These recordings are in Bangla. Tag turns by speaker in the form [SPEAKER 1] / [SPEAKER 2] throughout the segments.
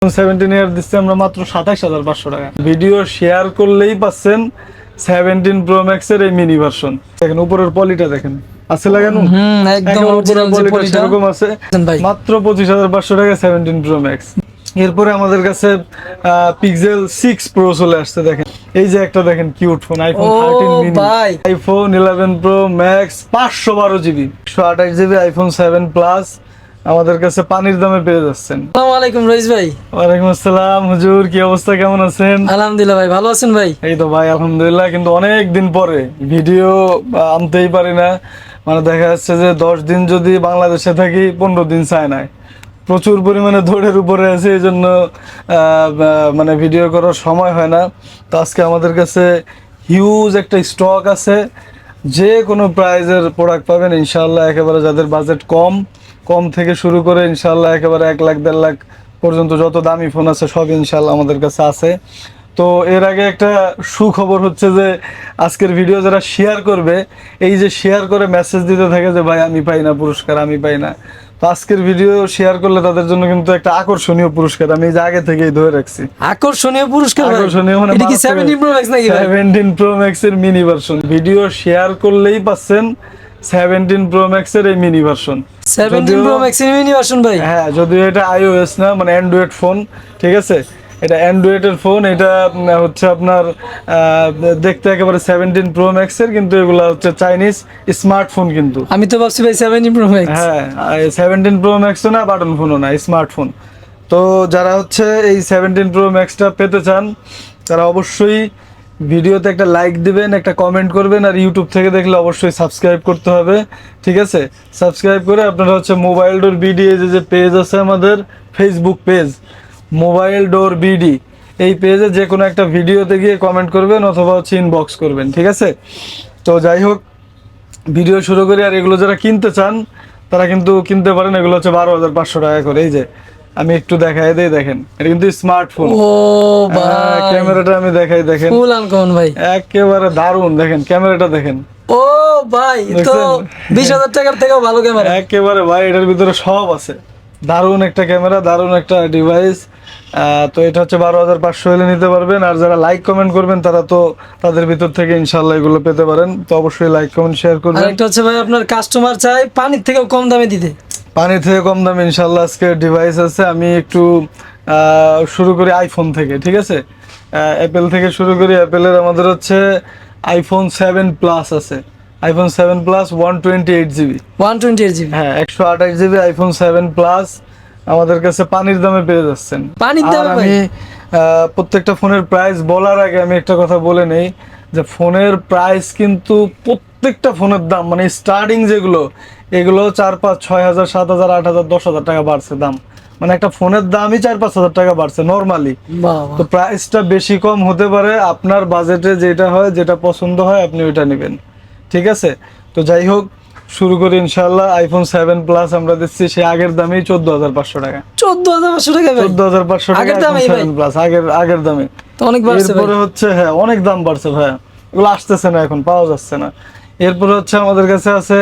[SPEAKER 1] 17 ইয়ার দিচ্ছি আমরা মাত্র 27,500 টাকা। ভিডিও শেয়ার করলেই পাচ্ছেন 17 প্রো ম্যাক্স এর এই মিনি ভার্সন। দেখেন উপরের পলিটা দেখেন আছে লাগানো,
[SPEAKER 2] একদম অরিজিনাল যে পলিটা
[SPEAKER 1] এরকম আছে। মাত্র 25,500 টাকা 17 প্রো ম্যাক্স। এরপরে আমাদের কাছে পিক্সেল 6 প্রো চলে আসছে। দেখেন এই যে একটা দেখেন cute phone, iPhone 13 mini, iPhone 11 pro max 512 GB 128 GB, iPhone 7 plus আমাদের কাছে পানির দামে পেয়ে যাচ্ছেন।
[SPEAKER 2] আসসালামু আলাইকুম রইস ভাই।
[SPEAKER 1] ওয়ালাইকুম আসসালাম হুজুর, কি অবস্থা, কেমন আছেন?
[SPEAKER 2] আলহামদুলিল্লাহ ভাই, ভালো আছেন ভাই?
[SPEAKER 1] এই তো ভাই আলহামদুলিল্লাহ, কিন্তু অনেক দিন পরে ভিডিও আনতেই পারি না। মানে দেখা যাচ্ছে যে 10 দিন যদি বাংলাদেশে থাকি 15 দিন চায় না, প্রচুর পরিমাণে দৌড়ের উপরে আছে, এই জন্য মানে ভিডিও করার সময় হয় না। তো আজকে আমাদের কাছে হিউজ একটা স্টক আছে, যে কোনো প্রাইজের প্রোডাক্ট পাবেন ইনশাআল্লাহ। একেবারে যাদের বাজেট কম থেকে শুরু করে ইনশাআল্লাহ একেবারে 1 লাখ 1.5 লাখ পর্যন্ত যত দামি ফোন আছে সব ইনশাআল্লাহ আমাদের কাছে আছে। তো এর আগে একটা সুখবর হচ্ছে যে আজকের ভিডিও যারা শেয়ার করবে, এই যে শেয়ার করে মেসেজ দিতে থাকে যে ভাই আমি পাই না পুরস্কার, আমি পাই না, তো আজকের ভিডিও শেয়ার করলে তাদের জন্য কিন্তু একটা আকর্ষণীয় পুরস্কার আমি এই যে আগে থেকেই ধরে রাখছি।
[SPEAKER 2] আকর্ষণীয় পুরস্কার?
[SPEAKER 1] আকর্ষণীয় মানে
[SPEAKER 2] এটা কি 17 প্রো ম্যাক্স নাকি ভাই?
[SPEAKER 1] 17 প্রো ম্যাক্স এর মিনি ভার্সন। ভিডিও শেয়ার করলেই পাচ্ছেন 17 প্রো ম্যাক্স এর এই মিনি ভার্সন।
[SPEAKER 2] 17 প্রো ম্যাক্স এর মিনি ভার্সন ভাই?
[SPEAKER 1] হ্যাঁ, যদিও এটা iOS না, মানে অ্যান্ড্রয়েড ফোন, ঠিক আছে? এটা অ্যান্ড্রয়েডের ফোন। এটা হচ্ছে আপনার দেখতে একেবারে 17 প্রো ম্যাক্স এর, কিন্তু এগুলো হচ্ছে চাইনিজ স্মার্টফোন। কিন্তু
[SPEAKER 2] আমি তো ভাবছি ভাই 17 প্রো ম্যাক্স।
[SPEAKER 1] হ্যাঁ, 17 প্রো ম্যাক্সও না, বাটন ফোনও না, স্মার্টফোন। তো যারা হচ্ছে এই 17 প্রো ম্যাক্সটা পেতে চান তারা অবশ্যই ভিডিওতে একটা লাইক দিবেন, একটা কমেন্ট করবেন, আর ইউটিউব থেকে দেখলে অবশ্যই সাবস্ক্রাইব করতে হবে, ঠিক আছে? সাবস্ক্রাইব করে আপনারা হচ্ছে মোবাইল ডোর বিডি, যে পেজ আছে আমাদের ফেসবুক পেজ মোবাইল ডোর বিডি, এই পেজে যে কোনো একটা ভিডিওতে গিয়ে কমেন্ট করবেন অথবা হচ্ছে ইনবক্স করবেন, ঠিক আছে? তো যাই হোক, ভিডিও শুরু করি। আর এগুলো যারা কিনতে চান তারা কিন্তু কিনতে পারেন। এগুলো হচ্ছে 12,500 টাকা করে। এই যে আমি একটু দেখাই দেই, দেখেন এটা কিন্তু স্মার্টফোন।
[SPEAKER 2] ও ভাই,
[SPEAKER 1] ক্যামেরাটা আমি দেখাই, দেখেন
[SPEAKER 2] ফুল আনকমন ভাই,
[SPEAKER 1] একেবারে দারুণ। দেখেন ক্যামেরাটা দেখেন।
[SPEAKER 2] ও ভাই, তো 20,000 টাকার থেকেও ভালো ক্যামেরা
[SPEAKER 1] একেবারে ভাই, এটার ভিতরে সব আছে। দারুণ একটা ক্যামেরা, দারুণ একটা ডিভাইস। তো এটা হচ্ছে 12,500 হলে নিতে পারবেন। আর যারা লাইক কমেন্ট করবেন তারা তো তাদের ভিতর থেকে ইনশাল্লাহ এগুলো পেতে পারেন। তো অবশ্যই লাইক কমেন্ট শেয়ার করবেন।
[SPEAKER 2] আর একটা হচ্ছে ভাই, আপনার কাস্টমার চাই পানির থেকেও কম দামে দিতে।
[SPEAKER 1] পানির থেকে কম দামে ইনশাল্লাহ আজকে ডিভাইস আছে। আমি একটু শুরু করি আইফোন থেকে, ঠিক আছে? অ্যাপেল থেকে শুরু করি। অ্যাপেলের আমাদের হচ্ছে আইফোন 7 প্লাস আছে। আইফোন 7 প্লাস 128 জিবি,
[SPEAKER 2] 128 জিবি,
[SPEAKER 1] হ্যাঁ 128 জিবি আইফোন 7 প্লাস আমাদের কাছে পানির দামে পেয়ে যাচ্ছেন।
[SPEAKER 2] পানির দামে?
[SPEAKER 1] আমি প্রত্যেকটা ফোনের প্রাইস বলার আগে আমি একটা কথা বলে নেই, যে ফোনের প্রাইস কিন্তু প্রত্যেকটা ফোনের দাম, মানে স্টার্টিং যেগুলো, এগুলো 4-5, 6,000, 7,000, 8,000, 10,000 টাকা বাড়ছে দাম। মানে একটা ফোনের দামই 4-5 হাজার টাকা বাড়ছে নর্মালি। তো প্রাইসটা বেশি কম হতে পারে, আপনার বাজেটে যেটা হয়, যেটা পছন্দ হয় আপনি ওইটা নেবেন, ঠিক আছে? তো যাই হোক, শুরু করি ইনশাআল্লাহ। আইফোন 7 প্লাস আমরা দিচ্ছি সে আগের দামেই 14,500 টাকা।
[SPEAKER 2] 14,500 টাকা?
[SPEAKER 1] 14,500 টাকা
[SPEAKER 2] আগের দামে?
[SPEAKER 1] 7 প্লাস আগের দামে
[SPEAKER 2] তো অনেক বাড়ছে।
[SPEAKER 1] এরপরে হচ্ছে হ্যাঁ, অনেক দাম বাড়ছে ভাই, এগুলো আসতেছে না, এখন পাওয়া যাচ্ছে না। এরপরে হচ্ছে আমাদের কাছে আছে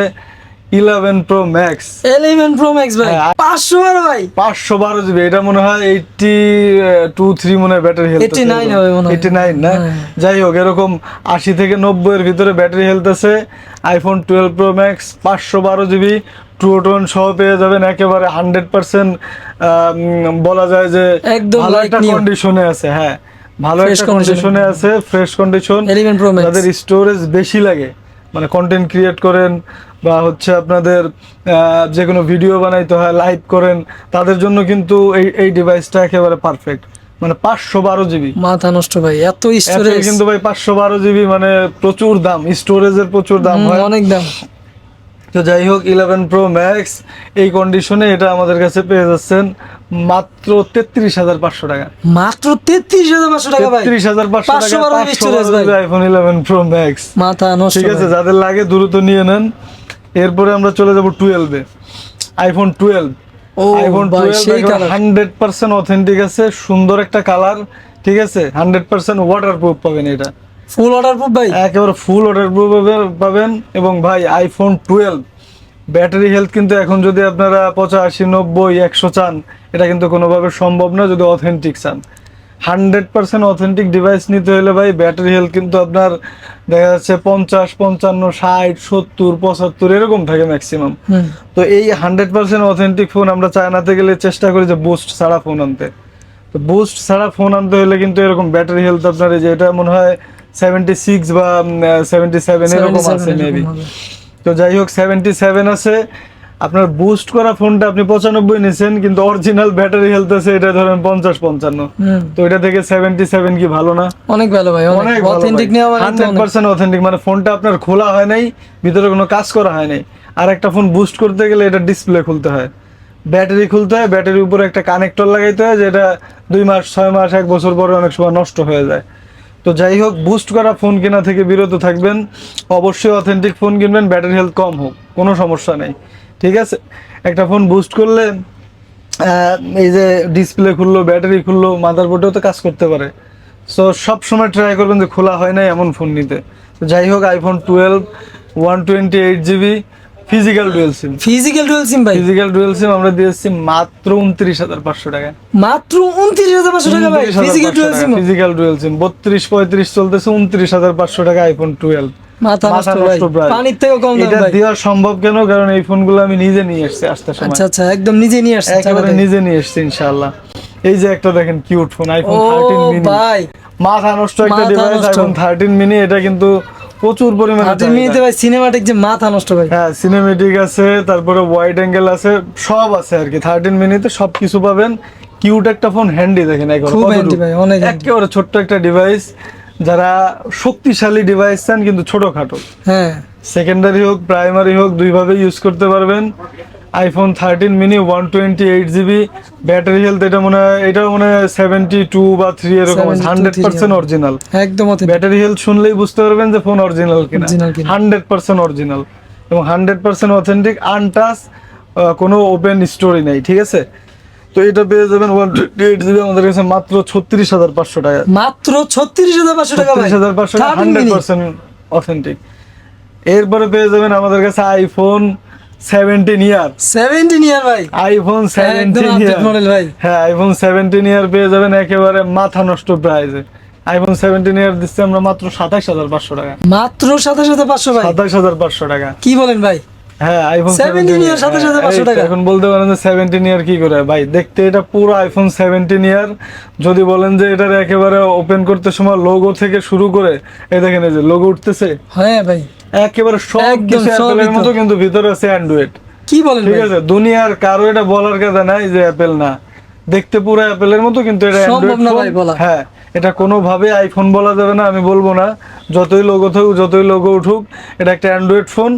[SPEAKER 1] 11 প্রো ম্যাক্স।
[SPEAKER 2] 11 প্রো ম্যাক্স ভাই 512 ভাই,
[SPEAKER 1] 512 জিবি। এটা মনে হয় 82-3 মনে হয় ব্যাটারি হেলথ,
[SPEAKER 2] 89 হবে মনে হয়,
[SPEAKER 1] 89 না? যাই হোক, এরকম 80 থেকে 90 এর ভিতরে ব্যাটারি হেলথ আছে। IPhone 12 pro max 512 GB, true tone সহ পেয়ে যাবেন। একেবারে 100% বলা যায় যে ভালো একটা কন্ডিশনে আছে। হ্যাঁ, ভালো একটা কন্ডিশনে আছে, ফ্রেশ কন্ডিশন।
[SPEAKER 2] 11 pro max.
[SPEAKER 1] যাদের স্টোরেজ বেশি লাগে, মানে কন্টেন্ট ক্রিয়েট করেন বা হচ্ছে আপনাদের যে কোনো ভিডিও বানাইতে হয়, লাইভ করেন, তাদের জন্য কিন্তু এই ডিভাইসটা একেবারে পারফেক্ট। মানে 512 জিবি,
[SPEAKER 2] মাথা নষ্ট ভাই, এত স্টোরেজ
[SPEAKER 1] কিন্তু ভাই 512 জিবি মানে প্রচুর দাম, স্টোরেজের প্রচুর দাম হয়,
[SPEAKER 2] অনেক দাম।
[SPEAKER 1] তো যাই হোক, 11 প্রো ম্যাক্স এই কন্ডিশনে এটা আমাদের কাছে পেয়ে যাচ্ছেন মাত্র 33,500 টাকা।
[SPEAKER 2] মাত্র 33,500 টাকা ভাই?
[SPEAKER 1] 33,500 টাকা আইফোন 11 প্রো ম্যাক্স,
[SPEAKER 2] মাথা নষ্ট।
[SPEAKER 1] ঠিক আছে, যাদের লাগে দ্রুত নিয়ে নেন। এরপরে আমরা চলে যাব 12 এ, আইফোন 12। আইফোন 12 100% অথেন্টিক আছে, সুন্দর একটা কালার, ঠিক আছে? 100% ওয়াটারপ্রুফ পাবেন। এটা
[SPEAKER 2] ফুল ওয়াটারপ্রুফ ভাই,
[SPEAKER 1] একেবারে ফুল ওয়াটারপ্রুফ পাবেন। এবং ভাই আইফোন 12 ব্যাটারি হেলথ কিন্তু এখন যদি আপনারা 85, 90, 100 চান, এটা কিন্তু কোনোভাবে সম্ভব না যদি অথেন্টিক চান। 100% অথেন্টিক ডিভাইস নিতে হলে ভাই ব্যাটারি হেলথ কিন্তু আপনার দেখা যাচ্ছে 50, 55, 60, 70, 75 এরকম থাকে ম্যাক্সিমাম। তো এই 100% অথেন্টিক ফোন আমরা চায়নাতে গেলে চেষ্টা করি যে বুস্ট ছাড়া ফোন আনতে। তো বুস্ট ছাড়া ফোন আনতে হলে কিন্তু এরকম ব্যাটারি হেলথ আপনার এই যে এটা মনে হয় 76 বা 77 এরকম আছে মেবি। তো যাই হোক 77 আছে, আপনার বুস্ট করা ফোনটা আপনি 95 নিছেন, কিন্তু অরিজিনাল ব্যাটারি হেলথ আছে এটা ধরেন 50, 55। তো এটা থেকে 77 কি ভালো না?
[SPEAKER 2] অনেক ভালো ভাই,
[SPEAKER 1] অনেক
[SPEAKER 2] অথেন্টিক নেওয়া মানে তো অনেক।
[SPEAKER 1] 100% অথেন্টিক, মানে ফোনটা আপনার খোলা হয় নাই, ভিতরে কোনো কাজ করা হয় নাই। আর একটা ফোন বুস্ট করতে গেলে এটা ডিসপ্লে খুলতে হয়, ব্যাটারি খুলতে হয়, ব্যাটারির উপরে একটা কানেক্টর লাগাইতে হয়, যেটা 2 মাস, 6 মাস, 1 বছর পরে অনেক সময় নষ্ট হয়ে যায়। তো যাই হোক, বুস্ট করা ফোন কেনা থেকে বিরত থাকবেন, অবশ্যই অথেন্টিক ফোন কিনবেন, ব্যাটারি হেলথ কম হোক, কোনো সমস্যা নেই, ঠিক আছে? একটা ফোন বুস্ট করলে এই যে ডিসপ্লে খুললো, ব্যাটারি খুললো, মাদারবোর্ডেও তো কাজ করতে পারে। সো সব সময় ট্রাই করবেন যে খোলা হয় নাই এমন ফোন নিতে। তো যাই হোক, আইফোন 12 128GB ফিজিক্যাল ডুয়েল সিম।
[SPEAKER 2] ফিজিক্যাল ডুয়াল সিম ভাই,
[SPEAKER 1] ফিজিক্যাল ডুয়েল সিম আমরা দিয়েছি মাত্র 29,500 টাকা।
[SPEAKER 2] মাত্র 29,500 টাকা ভাই, physical dual SIM.
[SPEAKER 1] Physical dual সিম 32-35 চলতেছে, 29,500 টাকা আইফোন 12।
[SPEAKER 2] মাথা
[SPEAKER 1] মাথা
[SPEAKER 2] নষ্ট ভাই,
[SPEAKER 1] নষ্ট প্রায়।
[SPEAKER 2] পানির থেকেও কম দাম
[SPEAKER 1] এটা
[SPEAKER 2] ভাই।
[SPEAKER 1] দেওয়া সম্ভব কেন? কারণ এই ফোনগুলো আমি নিজে নিয়ে এসেছি আসতে সময়।
[SPEAKER 2] আচ্ছা আচ্ছা, একদম নিজে নিয়ে আসছেন
[SPEAKER 1] একেবারে
[SPEAKER 2] চালাতে?
[SPEAKER 1] নিজে নিয়ে এসেছি ইনশাআল্লাহ। এই যে একটা দেখেন কিউট ফোন, আইফোন
[SPEAKER 2] ও
[SPEAKER 1] 13 মিনি।
[SPEAKER 2] ভাই,
[SPEAKER 1] মাথা নষ্ট একটা
[SPEAKER 2] মাথা
[SPEAKER 1] ডিভাইস,
[SPEAKER 2] নষ্ট।
[SPEAKER 1] IPhone 13 mini. এটা কিন্তু প্রচুর পরিমাণে
[SPEAKER 2] 13 মিনিটে ভাই সিনেমাটিক যে মাথা নষ্ট ভাই।
[SPEAKER 1] হ্যাঁ, সিনেমেটিক আছে, তারপরে ওয়াইড অ্যাঙ্গেল আছে, সব আছে আর কি। 13 মিনিতে সব কিছু পাবেন। কিউট একটা ফোন, হ্যান্ডি দেখেন একবার
[SPEAKER 2] খুব
[SPEAKER 1] কতটুকু।
[SPEAKER 2] handy ভাই, অনেক handy।
[SPEAKER 1] একেবারে ছোট্ট একটা ডিভাইস, যারা শক্তিশালী ডিভাইস চান কিন্তু ছোটখাটো,
[SPEAKER 2] হ্যাঁ,
[SPEAKER 1] সেকেন্ডারি হোক প্রাইমারি হোক দুইভাবে ইউজ করতে পারবেন। IPhone 13 mini 128GB battery health, এটা মনে হয় 72 বা 3 এরকম,
[SPEAKER 2] 72,
[SPEAKER 1] 100% অরিজিনাল।
[SPEAKER 2] একদম authentic।
[SPEAKER 1] ব্যাটারি হেলথ শুনলেই বুঝতে পারবেন যে ফোন অরিজিনাল কিনা।
[SPEAKER 2] Original কিনা।
[SPEAKER 1] 100% অরিজিনাল এবং 100% অথেন্টিক, আনটাচ, কোনো ওপেন স্টোরি নেই, ঠিক আছে? তো এটা পেয়ে যাবেন 128GB আমাদের কাছে মাত্র 36,500 টাকা।
[SPEAKER 2] মাত্র 36,500 টাকা ভাই,
[SPEAKER 1] 36,500 টাকা,
[SPEAKER 2] 13 মিনিট।
[SPEAKER 1] 100% অথেন্টিক। এরপরে পেয়ে যাবেন আমাদের কাছে আইফোন 17 ইয়ার।
[SPEAKER 2] 17 ইয়ার ভাই,
[SPEAKER 1] আইফোন
[SPEAKER 2] একদম
[SPEAKER 1] 17
[SPEAKER 2] আপডেট
[SPEAKER 1] ইয়ার
[SPEAKER 2] মডেল ভাই।
[SPEAKER 1] হ্যাঁ, আইফোন 17 ইয়ার পেয়ে যাবেন একেবারে মাথা নষ্ট প্রাইসে। আইফোন 17 ইয়ার দিচ্ছি আমরা মাত্র 27,500 টাকা।
[SPEAKER 2] মাত্র 27,500 ভাই,
[SPEAKER 1] 27,500 টাকা।
[SPEAKER 2] কি বলেন ভাই?
[SPEAKER 1] হ্যাঁ, আইফোন
[SPEAKER 2] 17 ইয়ার 27,500 টাকা।
[SPEAKER 1] এখন বলতে পারেন যে 17 ইয়ার কি করে ভাই, দেখতে এটা পুরো আইফোন 17 ইয়ার। যদি বলেন যে এটার একেবারে ওপেন করতে সময় লোগো থেকে শুরু করে, এই দেখেন এই যে লোগো উঠতেছে,
[SPEAKER 2] হ্যাঁ ভাই,
[SPEAKER 1] একেবারে সব
[SPEAKER 2] একদম
[SPEAKER 1] কিছু
[SPEAKER 2] সবই
[SPEAKER 1] অ্যাপেলের
[SPEAKER 2] তো।
[SPEAKER 1] মতো, কিন্তু ভিতরে আছে অ্যান্ড্রয়েড।
[SPEAKER 2] কি বলেন
[SPEAKER 1] ঠিক
[SPEAKER 2] ভাই?
[SPEAKER 1] আছে, দুনিয়ার কারো এটা বলার কথা নাই যে অ্যাপেল না, দেখতে পুরো অ্যাপেলের মতো, কিন্তু এটা
[SPEAKER 2] সম্ভব
[SPEAKER 1] অ্যান্ড্রয়েড
[SPEAKER 2] না
[SPEAKER 1] ফোন।
[SPEAKER 2] ভাই বলা।
[SPEAKER 1] হ্যাঁ, এটা কোনোভাবে আইফোন বলা যাবে না, আমি বলবো না। যতই লোগো থাকুক, যতই লোগো উঠুক, এটা একটা অ্যান্ড্রয়েড ফোন।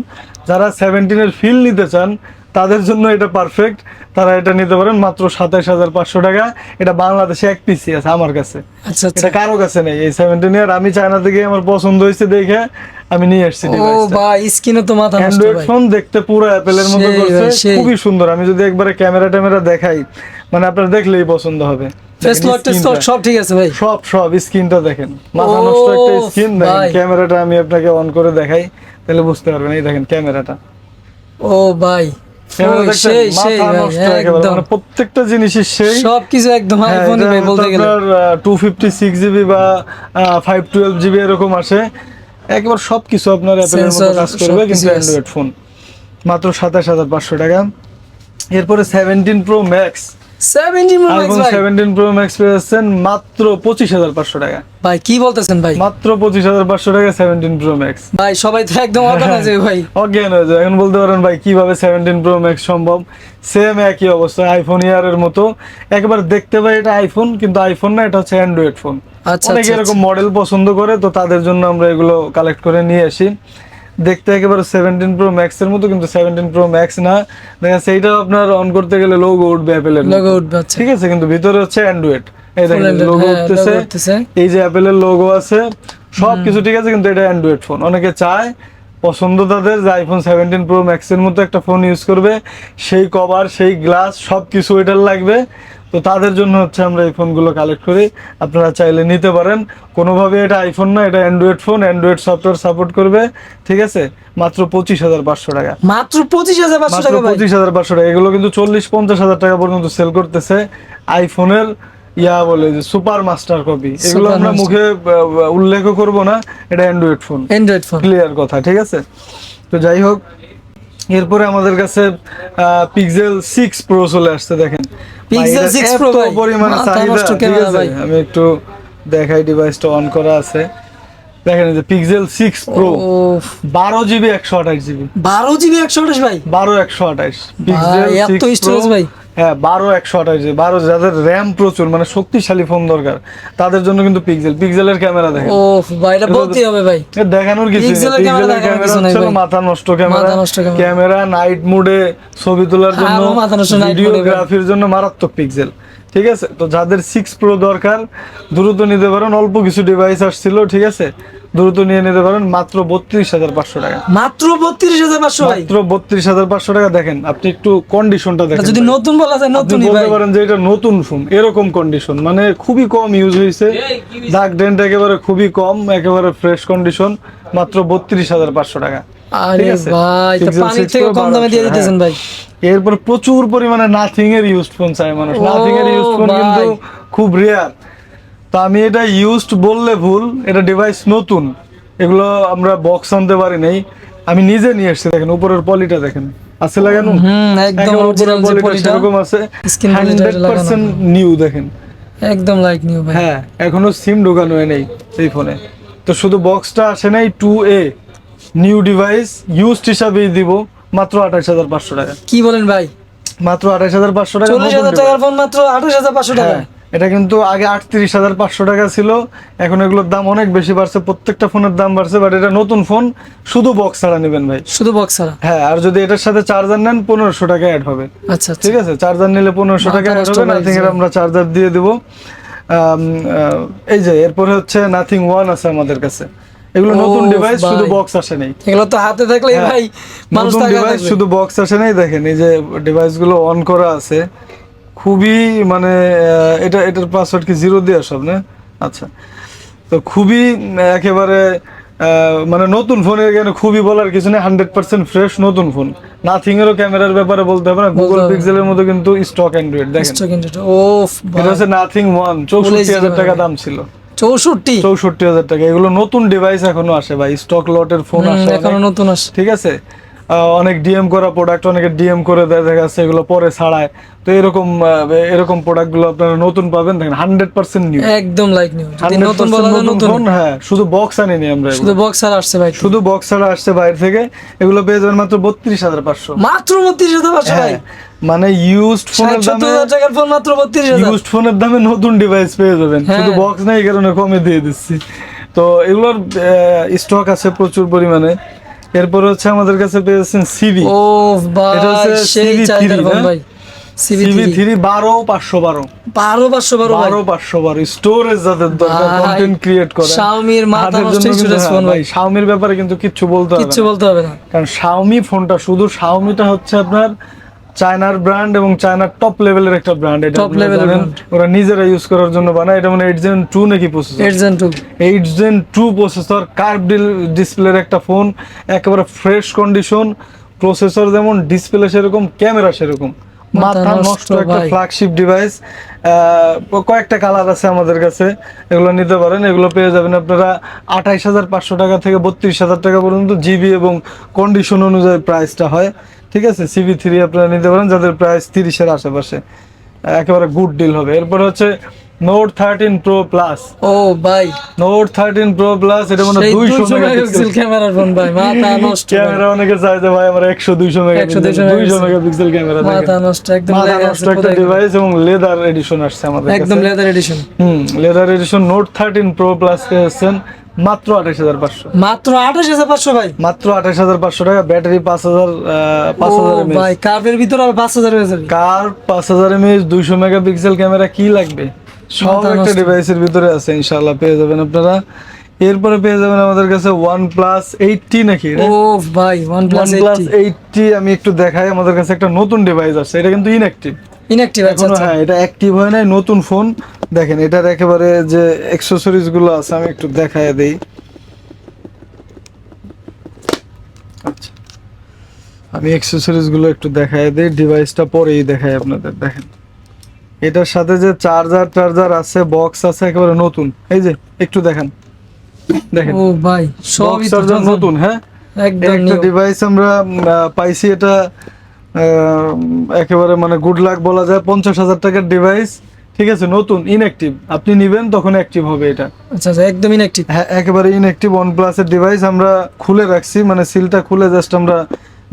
[SPEAKER 1] যারা 17 এর ফিল নিতে চান তাদের জন্য এটা পারফেক্ট, তারা এটা নিতে পারেন মাত্র 27,500 টাকা। এটা বাংলাদেশে এক পিসি আছে আমার কাছে,
[SPEAKER 2] আচ্ছা আচ্ছা,
[SPEAKER 1] এটা কারো কাছে নেই। এই 17 ইয়ার আমি চায়না থেকে আমার পছন্দ হয়েছে দেখে আমি নিয়ে আসছি
[SPEAKER 2] ও
[SPEAKER 1] ডিভাইসটা।
[SPEAKER 2] ভাই, স্ক্রিনে তো মাথা নষ্ট
[SPEAKER 1] অ্যান্ড্রয়েড
[SPEAKER 2] ভাই।
[SPEAKER 1] ফোন, দেখতে পুরো অ্যাপেলের মতো
[SPEAKER 2] সেই
[SPEAKER 1] করছে,
[SPEAKER 2] ভাই, সেই।
[SPEAKER 1] খুবই সুন্দর। আমি যদি একবারে ক্যামেরা দেখাই, মানে আপনার দেখলেই পছন্দ হবে।
[SPEAKER 2] ফেস
[SPEAKER 1] দেখেন
[SPEAKER 2] লক টেস্ট
[SPEAKER 1] স্ক্রিনটা।
[SPEAKER 2] সব ঠিক আছে ভাই।
[SPEAKER 1] সব স্ক্রিনটা দেখেন, মাথা
[SPEAKER 2] ও
[SPEAKER 1] নষ্ট একটা স্ক্রিন। দেখেন
[SPEAKER 2] ভাই।
[SPEAKER 1] ক্যামেরাটা আমি আপনাকে অন করে দেখাই, তাহলে বুঝতে পারবেন। এই দেখেন ক্যামেরাটা,
[SPEAKER 2] ও ভাই,
[SPEAKER 1] ক্যামেরা
[SPEAKER 2] ওই
[SPEAKER 1] দেখছেন?
[SPEAKER 2] সেই সেই
[SPEAKER 1] মাথা
[SPEAKER 2] ভাই,
[SPEAKER 1] নষ্ট একেবারে,
[SPEAKER 2] একদম
[SPEAKER 1] মানে প্রত্যেকটা জিনিসই সেই।
[SPEAKER 2] সবকিছু একদম
[SPEAKER 1] হ্যাঁ,
[SPEAKER 2] আইফোনই
[SPEAKER 1] এটা
[SPEAKER 2] ভাই বলতে গেলে।
[SPEAKER 1] আপনার 256GB বা 512GB এরকম আসে, একেবারে সবকিছু আপনার অ্যাপেলের মতো
[SPEAKER 2] Sensor,
[SPEAKER 1] কাজ করবে, কিন্তু
[SPEAKER 2] সবকিছু আছে।
[SPEAKER 1] Android phone. মাত্র 27,500 টাকা। এরপরে 17 pro max,
[SPEAKER 2] 17 Pro Max
[SPEAKER 1] iPhone
[SPEAKER 2] ভাই।
[SPEAKER 1] 17 প্রো ম্যাক্স পেয়েছেন মাত্র 25,500 টাকা।
[SPEAKER 2] ভাই কি বলতেছেন ভাই?
[SPEAKER 1] মাত্র 25,500 টাকা 17 প্রো ম্যাক্স।
[SPEAKER 2] ভাই সবাই তো একদম অজ্ঞান হয়ে যাবে ভাই।
[SPEAKER 1] অজ্ঞান হয়ে যায়। এখন বলতে পারেন ভাই কিভাবে 17 প্রো ম্যাক্স সম্ভব? সেম একই অবস্থা, আইফোন ইয়ারের মতো। একবার দেখতে পাই এটা আইফোন, কিন্তু আইফোন না, এটা হচ্ছে অ্যান্ড্রয়েড ফোন।
[SPEAKER 2] আচ্ছা,
[SPEAKER 1] অনেকে
[SPEAKER 2] আচ্ছা,
[SPEAKER 1] এরকম মডেল পছন্দ করে, তো তাদের জন্য আমরা এগুলো কালেক্ট করে নিয়ে আসি। দেখতে একেবারে 17 প্রো ম্যাক্স এর মতো, কিন্তু 17 প্রো ম্যাক্স না। দেখা যাচ্ছে এইটা আপনার অন করতে গেলে লোগো উঠবে অ্যাপেলের মতো।
[SPEAKER 2] লোগো উঠবে, আচ্ছা।
[SPEAKER 1] ঠিক আছে, কিন্তু ভিতরে হচ্ছে অ্যান্ড্রয়েড। এই দেখেন
[SPEAKER 2] Android,
[SPEAKER 1] লোগো
[SPEAKER 2] হ্যাঁ,
[SPEAKER 1] উঠতেছে,
[SPEAKER 2] logo উঠতেছে।
[SPEAKER 1] এই যে অ্যাপেলের লোগো আছে, সবকিছু ঠিক আছে, কিন্তু এটা অ্যান্ড্রয়েড ফোন। অনেকে চায়, পছন্দ তাদের যে আইফোন 17 প্রো ম্যাক্স এর মতো একটা ফোন ইউজ করবে, সেই কভার, সেই গ্লাস, সবকিছু এটার লাগবে। তো তাদের জন্য হচ্ছে আমরা এই ফোনগুলো কালেক্ট করি, আপনারা চাইলে নিতে পারেন। কোনোভাবে এটা আইফোন না, এটা Android phone, Android software support করবে, ঠিক আছে? মাত্র 25,500 টাকা,
[SPEAKER 2] মাত্র 25,500
[SPEAKER 1] মাত্র
[SPEAKER 2] টাকা ভাই।
[SPEAKER 1] 25,500 টাকা। এগুলো কিন্তু 40-50 হাজার টাকা পর্যন্ত সেল করতেছে আইফোনের বলে যে সুপার মাস্টার কপি। এগুলো
[SPEAKER 2] Super
[SPEAKER 1] আমরা
[SPEAKER 2] Master।
[SPEAKER 1] মুখে উল্লেখ করব না, এটা Android phone,
[SPEAKER 2] Android phone.
[SPEAKER 1] Clear কথা, ঠিক আছে? তো যাই হোক, এরপরে আমাদের কাছে পিক্সেল 6 প্রো চলে আসছে। দেখেন
[SPEAKER 2] Pixel 6 Pro
[SPEAKER 1] এত
[SPEAKER 2] ভাই,
[SPEAKER 1] পরিমাণে
[SPEAKER 2] মাথা
[SPEAKER 1] চাহিদা,
[SPEAKER 2] নষ্ট
[SPEAKER 1] ঠিক
[SPEAKER 2] ক্যামেরা
[SPEAKER 1] আছে?
[SPEAKER 2] ভাই।
[SPEAKER 1] আমি একটু দেখাই, ডিভাইসটা অন করা আছে। দেখেন এই যে পিক্সেল 6 প্রো,
[SPEAKER 2] ও
[SPEAKER 1] 12GB 128GB,
[SPEAKER 2] 12GB 128 ভাই।
[SPEAKER 1] 12/128 পিক্সেল
[SPEAKER 2] ভাই, এত
[SPEAKER 1] 6
[SPEAKER 2] storage
[SPEAKER 1] Pro।
[SPEAKER 2] ভাই।
[SPEAKER 1] হ্যাঁ 12/128, 12 যাদের র্যাম প্রচুর, মানে শক্তিশালী ফোন দরকার, তাদের জন্য কিন্তু পিক্সেলের ক্যামেরা দেখেন।
[SPEAKER 2] ও ভাই, এটা বলতেই হবে ভাই।
[SPEAKER 1] এ দেখানোর কিছু নেই।
[SPEAKER 2] পিক্সেলের ক্যামেরা
[SPEAKER 1] পিক্সেলের
[SPEAKER 2] দেখানোর
[SPEAKER 1] ক্যামেরা
[SPEAKER 2] কিছু নাই
[SPEAKER 1] হচ্ছে
[SPEAKER 2] ভাই।
[SPEAKER 1] মাথা নষ্ট ক্যামেরা।
[SPEAKER 2] মাথা নষ্ট ক্যামেরা।
[SPEAKER 1] ক্যামেরা নাইট মোডে ছবি তোলার জন্য,
[SPEAKER 2] আরো মাথা নষ্ট night mode এ ভাই।
[SPEAKER 1] ভিডিওগ্রাফির জন্য মারাত্মক পিক্সেল, ঠিক আছে? তো যাদের 6 প্রো দরকার দ্রুত নিতে পারেন। অল্প কিছু ডিভাইস আসছিল, ঠিক আছে? দ্রুত নিয়ে নিতে পারেন মাত্র 32,500 টাকা,
[SPEAKER 2] মাত্র 32,500 ভাই।
[SPEAKER 1] মাত্র 32,500 টাকা। দেখেন আপনি একটু কন্ডিশনটা
[SPEAKER 2] এটা
[SPEAKER 1] দেখেন
[SPEAKER 2] যদি
[SPEAKER 1] ভাই।
[SPEAKER 2] নতুন বলা যায়
[SPEAKER 1] আপনি
[SPEAKER 2] নতুনই
[SPEAKER 1] বলতে
[SPEAKER 2] ভাই।
[SPEAKER 1] পারেন যে এটা নতুন ফোন, এরকম কন্ডিশন, মানে খুবই কম ইউজ হয়েছে, দাগ ডেন্ট একেবারে খুবই কম, একেবারে ফ্রেশ কন্ডিশন, মাত্র 32,500 টাকা।
[SPEAKER 2] আরে
[SPEAKER 1] ঠিক আছে?
[SPEAKER 2] ভাই, তো
[SPEAKER 1] Pixel
[SPEAKER 2] পানির
[SPEAKER 1] 6
[SPEAKER 2] থেকে
[SPEAKER 1] Pro
[SPEAKER 2] কম দামে দিয়ে
[SPEAKER 1] 1200,
[SPEAKER 2] দিতেছেন
[SPEAKER 1] হ্যাঁ।
[SPEAKER 2] ভাই।
[SPEAKER 1] এরপর প্রচুর পরিমাণে নাথিং এর ইউজড ফোন চায় মানুষ।
[SPEAKER 2] ও
[SPEAKER 1] নাথিং এর ইউজড ফোন
[SPEAKER 2] ভাই।
[SPEAKER 1] কিন্তু খুব রেয়ার। তো আমি এটা ইউজড বললে ভুল, এটা ডিভাইস নতুন, এগুলো আমরা বক্স আনতে পারি নাই, আমি নিজে নিয়ে এসেছি। দেখেন উপরের পলিটা দেখেন, আছে লাগানো,
[SPEAKER 2] একদম
[SPEAKER 1] একেবারে
[SPEAKER 2] original যে
[SPEAKER 1] উপরের
[SPEAKER 2] পলিটা,
[SPEAKER 1] সেরকম আছে,
[SPEAKER 2] Skin poly টা লাগানো।
[SPEAKER 1] 100% নিউ। দেখেন
[SPEAKER 2] একদম লাইক নিউ ভাই।
[SPEAKER 1] হ্যাঁ, এখনো সিম ঢোকানো হয় নাই এই ফোনে। তো শুধু বক্সটা আসে নাই, 2A নিউ ডিভাইস ইউজড হিসাবেই দিব মাত্র 28,500 টাকা,
[SPEAKER 2] কি বলেন ভাই?
[SPEAKER 1] মাত্র 28,500 টাকা।
[SPEAKER 2] 40,000 টাকার ফোন মাত্র 28,500 টাকা।
[SPEAKER 1] হ্যাঁ, এটা কিন্তু আগে 38,500 টাকা ছিল, এখন এগুলোর দাম অনেক বেশি বাড়ছে, প্রত্যেকটা ফোনের দাম বাড়ছে। বাট এটা নতুন ফোন, শুধু বক্স ছাড়া নেবেন ভাই।
[SPEAKER 2] শুধু বক্স ছাড়া।
[SPEAKER 1] হ্যাঁ, আর যদি এটার সাথে চার্জার নেন 1500 টাকা অ্যাড হবে,
[SPEAKER 2] আচ্ছা আচ্ছা।
[SPEAKER 1] ঠিক আছে? চার্জার নিলে 1500 টাকা
[SPEAKER 2] মাথা
[SPEAKER 1] অ্যাড
[SPEAKER 2] নষ্ট
[SPEAKER 1] হবে,
[SPEAKER 2] ভাই,
[SPEAKER 1] নাথিং এর আমরা চার্জার দিয়ে দেব। এই যে এরপরে হচ্ছে নাথিং 1 আছে আমাদের কাছে, এগুলো নতুন
[SPEAKER 2] ওফ
[SPEAKER 1] ডিভাইস, শুধু
[SPEAKER 2] ভাই।
[SPEAKER 1] বক্স আসে নাই।
[SPEAKER 2] এগুলো তো হাতে থাকলেই
[SPEAKER 1] হ্যাঁ,
[SPEAKER 2] ভাই মানুষ
[SPEAKER 1] নতুন
[SPEAKER 2] টাকা
[SPEAKER 1] ডিভাইস,
[SPEAKER 2] থাকবে।
[SPEAKER 1] শুধু বক্স আসে নাই। দেখেন এই যে ডিভাইসগুলো অন করা আছে, খুবই মানে এটার পাসওয়ার্ড কি 0 দিয়ে সব না? আচ্ছা, তো খুবই একেবারে মানে নতুন ফোনের এখানে খুবই বলার কিছু নেই, 100% ফ্রেশ নতুন ফোন। নাথিং এরও ক্যামেরার ব্যাপারে বলতে হবে না, গুগল
[SPEAKER 2] হবে না।
[SPEAKER 1] পিক্সেলের মতো কিন্তু স্টক অ্যান্ড্রয়েড। দেখেন
[SPEAKER 2] ওফ
[SPEAKER 1] এটা
[SPEAKER 2] ভাই,
[SPEAKER 1] হচ্ছে নাথিং 1, 64,000 টাকা দাম ছিল,
[SPEAKER 2] 64।
[SPEAKER 1] 64,000 টাকা। এগুলো নতুন ডিভাইস এখনো আসে ভাই, স্টক লটের ফোন আসে
[SPEAKER 2] এখনো
[SPEAKER 1] অনেক,
[SPEAKER 2] নতুন আসে।
[SPEAKER 1] ঠিক আছে? অনেক ডিএম করা প্রোডাক্ট, অনেকে ডিএম করে দেয়, দেখা যাচ্ছে এগুলো পরে ছাড়ায়। তো এরকম প্রোডাক্টগুলো আপনারা নতুন পাবেন। দেখেন 100% নিউ,
[SPEAKER 2] একদম লাইক নিউ। যদি নতুন
[SPEAKER 1] 100%
[SPEAKER 2] বলা যায়
[SPEAKER 1] নতুন
[SPEAKER 2] নতুন।
[SPEAKER 1] ফোন। হ্যাঁ, শুধু বক্স আনিনি আমরা,
[SPEAKER 2] শুধু বক্স ছাড়া আসছে ভাই।
[SPEAKER 1] শুধু বক্স ছাড়া আসছে বাইরে থেকে। এগুলো পেয়ে যাবেন মাত্র 32,500।
[SPEAKER 2] মাত্র 32,500 ভাই।
[SPEAKER 1] হ্যাঁ, মানে ইউজড ফোনের দামে,
[SPEAKER 2] 60,000 টাকার ফোন মাত্র 32,000।
[SPEAKER 1] ইউজড ফোনের দামে নতুন ডিভাইস পেয়ে যাবেন।
[SPEAKER 2] হ্যাঁ।
[SPEAKER 1] শুধু বক্স নাই, এই কারণে কমে দিয়ে দিচ্ছি। তো এগুলোর স্টক আছে প্রচুর পরিমাণে। এরপর হচ্ছে আমাদের কাছে পেয়েছেন সিভি।
[SPEAKER 2] ও ভাই,
[SPEAKER 1] এটা হচ্ছে
[SPEAKER 2] সেই
[SPEAKER 1] CV3
[SPEAKER 2] চাহিদার ফোন
[SPEAKER 1] না?
[SPEAKER 2] ভাই।
[SPEAKER 1] সিভি 3 12/512,
[SPEAKER 2] 12,512
[SPEAKER 1] স্টোরেজ যাদের দরকার,
[SPEAKER 2] ভাই,
[SPEAKER 1] কন্টেন্ট ক্রিয়েট করে,
[SPEAKER 2] Xiaomi-র মাথা
[SPEAKER 1] তাদের
[SPEAKER 2] নষ্ট
[SPEAKER 1] জন্য কিন্তু
[SPEAKER 2] storage
[SPEAKER 1] হ্যাঁ
[SPEAKER 2] ফোন
[SPEAKER 1] ভাই,
[SPEAKER 2] ভাই।
[SPEAKER 1] Xiaomi-র ব্যাপারে কিন্তু কিচ্ছু বলতে হবে
[SPEAKER 2] কিচ্ছু
[SPEAKER 1] না।
[SPEAKER 2] বলতে হবে না।
[SPEAKER 1] কারণ Xiaomi ফোনটা, শুধু Xiaomi-টা হচ্ছে আপনার চায়নার ব্র্যান্ড এবং চায়নার টপ লেভেলের একটা ব্র্যান্ড। এটা
[SPEAKER 2] Top
[SPEAKER 1] আপনারা
[SPEAKER 2] level-এর
[SPEAKER 1] জানেন,
[SPEAKER 2] brand।
[SPEAKER 1] ওরা নিজেরা ইউজ করার জন্য বানায়। এটা মানে 8 Gen 2 নাকি processor,
[SPEAKER 2] 8 Gen 2।
[SPEAKER 1] 8 Gen 2 processor, curve ডিসপ্লের একটা ফোন, একেবারে ফ্রেশ কন্ডিশন, প্রসেসর যেমন, ডিসপ্লে সেরকম, ক্যামেরা সেরকম, মাথা নষ্ট একটা
[SPEAKER 2] ভাই।
[SPEAKER 1] Flagship device. কয়েকটা কালার আছে আমাদের কাছে, এগুলো নিতে পারেন। এগুলো পেয়ে যাবেন আপনারা 28,500 টাকা থেকে 32,000 টাকা পর্যন্ত, জিবি এবং কন্ডিশন অনুযায়ী প্রাইসটা হয়, ঠিক আছে? CV3 আপনারা নিতে পারেন যাদের প্রাইস 30-এর আশেপাশে, একেবারে গুড ডিল হবে। এরপর হচ্ছে নোট 13 প্রো প্লাস।
[SPEAKER 2] ও ভাই,
[SPEAKER 1] নোট 13 প্রো প্লাস, এটা মানে
[SPEAKER 2] সেই
[SPEAKER 1] 200
[SPEAKER 2] 200
[SPEAKER 1] মেগাপিক্সেল
[SPEAKER 2] মেগাপিক্সেল ক্যামেরার ফোন ভাই, মাথা নষ্ট ভাই।
[SPEAKER 1] ক্যামেরা। অনেকে চায় যে ভাই আমার 100-200 মেগাপিক্সেল, 200 মেগাপিক্সেল ক্যামেরা।
[SPEAKER 2] মাথা নষ্ট, একদম
[SPEAKER 1] মাথা
[SPEAKER 2] লেগে
[SPEAKER 1] নষ্ট
[SPEAKER 2] আছে
[SPEAKER 1] একটা
[SPEAKER 2] কোথায়।
[SPEAKER 1] ডিভাইস, এবং লেদার এডিশন আসছে আমাদের
[SPEAKER 2] একদম
[SPEAKER 1] কাছে।
[SPEAKER 2] Leather addition.
[SPEAKER 1] Leather addition note 13 pro plus পেয়েছেন মাত্র 28,500,
[SPEAKER 2] মাত্র 28,500 ভাই।
[SPEAKER 1] মাত্র 28,500 টাকা। ব্যাটারি 5,000
[SPEAKER 2] ও ভাই, কার্ভের ভিতরে আর 5,000 হয়ে যাবে।
[SPEAKER 1] কার 5,000 mAh 200 মেগাপিক্সেল ক্যামেরা, কি লাগবে? সব
[SPEAKER 2] মাথা
[SPEAKER 1] একটা
[SPEAKER 2] নষ্ট।
[SPEAKER 1] ডিভাইসের ভিতরে আছে, ইনশাআল্লাহ পেয়ে যাবেন আপনারা। এরপরে পেয়ে যাবেন আমাদের কাছে OnePlus 80 নাকি রে?
[SPEAKER 2] ও ভাই, OnePlus
[SPEAKER 1] OnePlus
[SPEAKER 2] 80।
[SPEAKER 1] 80 আমি একটু দেখাই। আমাদের কাছে একটা নতুন ডিভাইস আছে, এটা কিন্তু ইনঅ্যাক্টিভ।
[SPEAKER 2] ইনঅ্যাক্টিভ। আচ্ছা
[SPEAKER 1] এখনো
[SPEAKER 2] আচ্ছা।
[SPEAKER 1] হ্যাঁ এটা অ্যাক্টিভ হয় নাই, নতুন ফোন। দেখেন এটার একেবারে যে অ্যাক্সেসরিজ গুলো আছে আমি একটু দেখায় দেই। আচ্ছা, আমি অ্যাক্সেসরিজ গুলো একটু দেখায় দেই, ডিভাইসটা পরেই দেখাই আপনাদের। দেখেন এটার সাথে যে চার্জার আছে, বক্স আছে, একেবারে নতুন। এই যে একটু দেখেন, দেখেন
[SPEAKER 2] ও ভাই সবই তো
[SPEAKER 1] চার্জার নতুন। হ্যাঁ
[SPEAKER 2] একদম
[SPEAKER 1] একটা
[SPEAKER 2] নিউ।
[SPEAKER 1] ডিভাইস আমরা পাইছি, এটা একেবারে মানে গুড লাক বলা যায়। 50,000 টাকার ডিভাইস, ঠিক আছে, নতুন ইনঅ্যাক্টিভ। আপনি নিবেন তখন অ্যাক্টিভ হবে এটা।
[SPEAKER 2] আচ্ছা আচ্ছা, একদম ইনঅ্যাক্টিভ।
[SPEAKER 1] হ্যাঁ একেবারে ইনঅ্যাক্টিভ OnePlus এর ডিভাইস। আমরা খুলে রাখছি, মানে সিলটা খুলে জাস্ট আমরা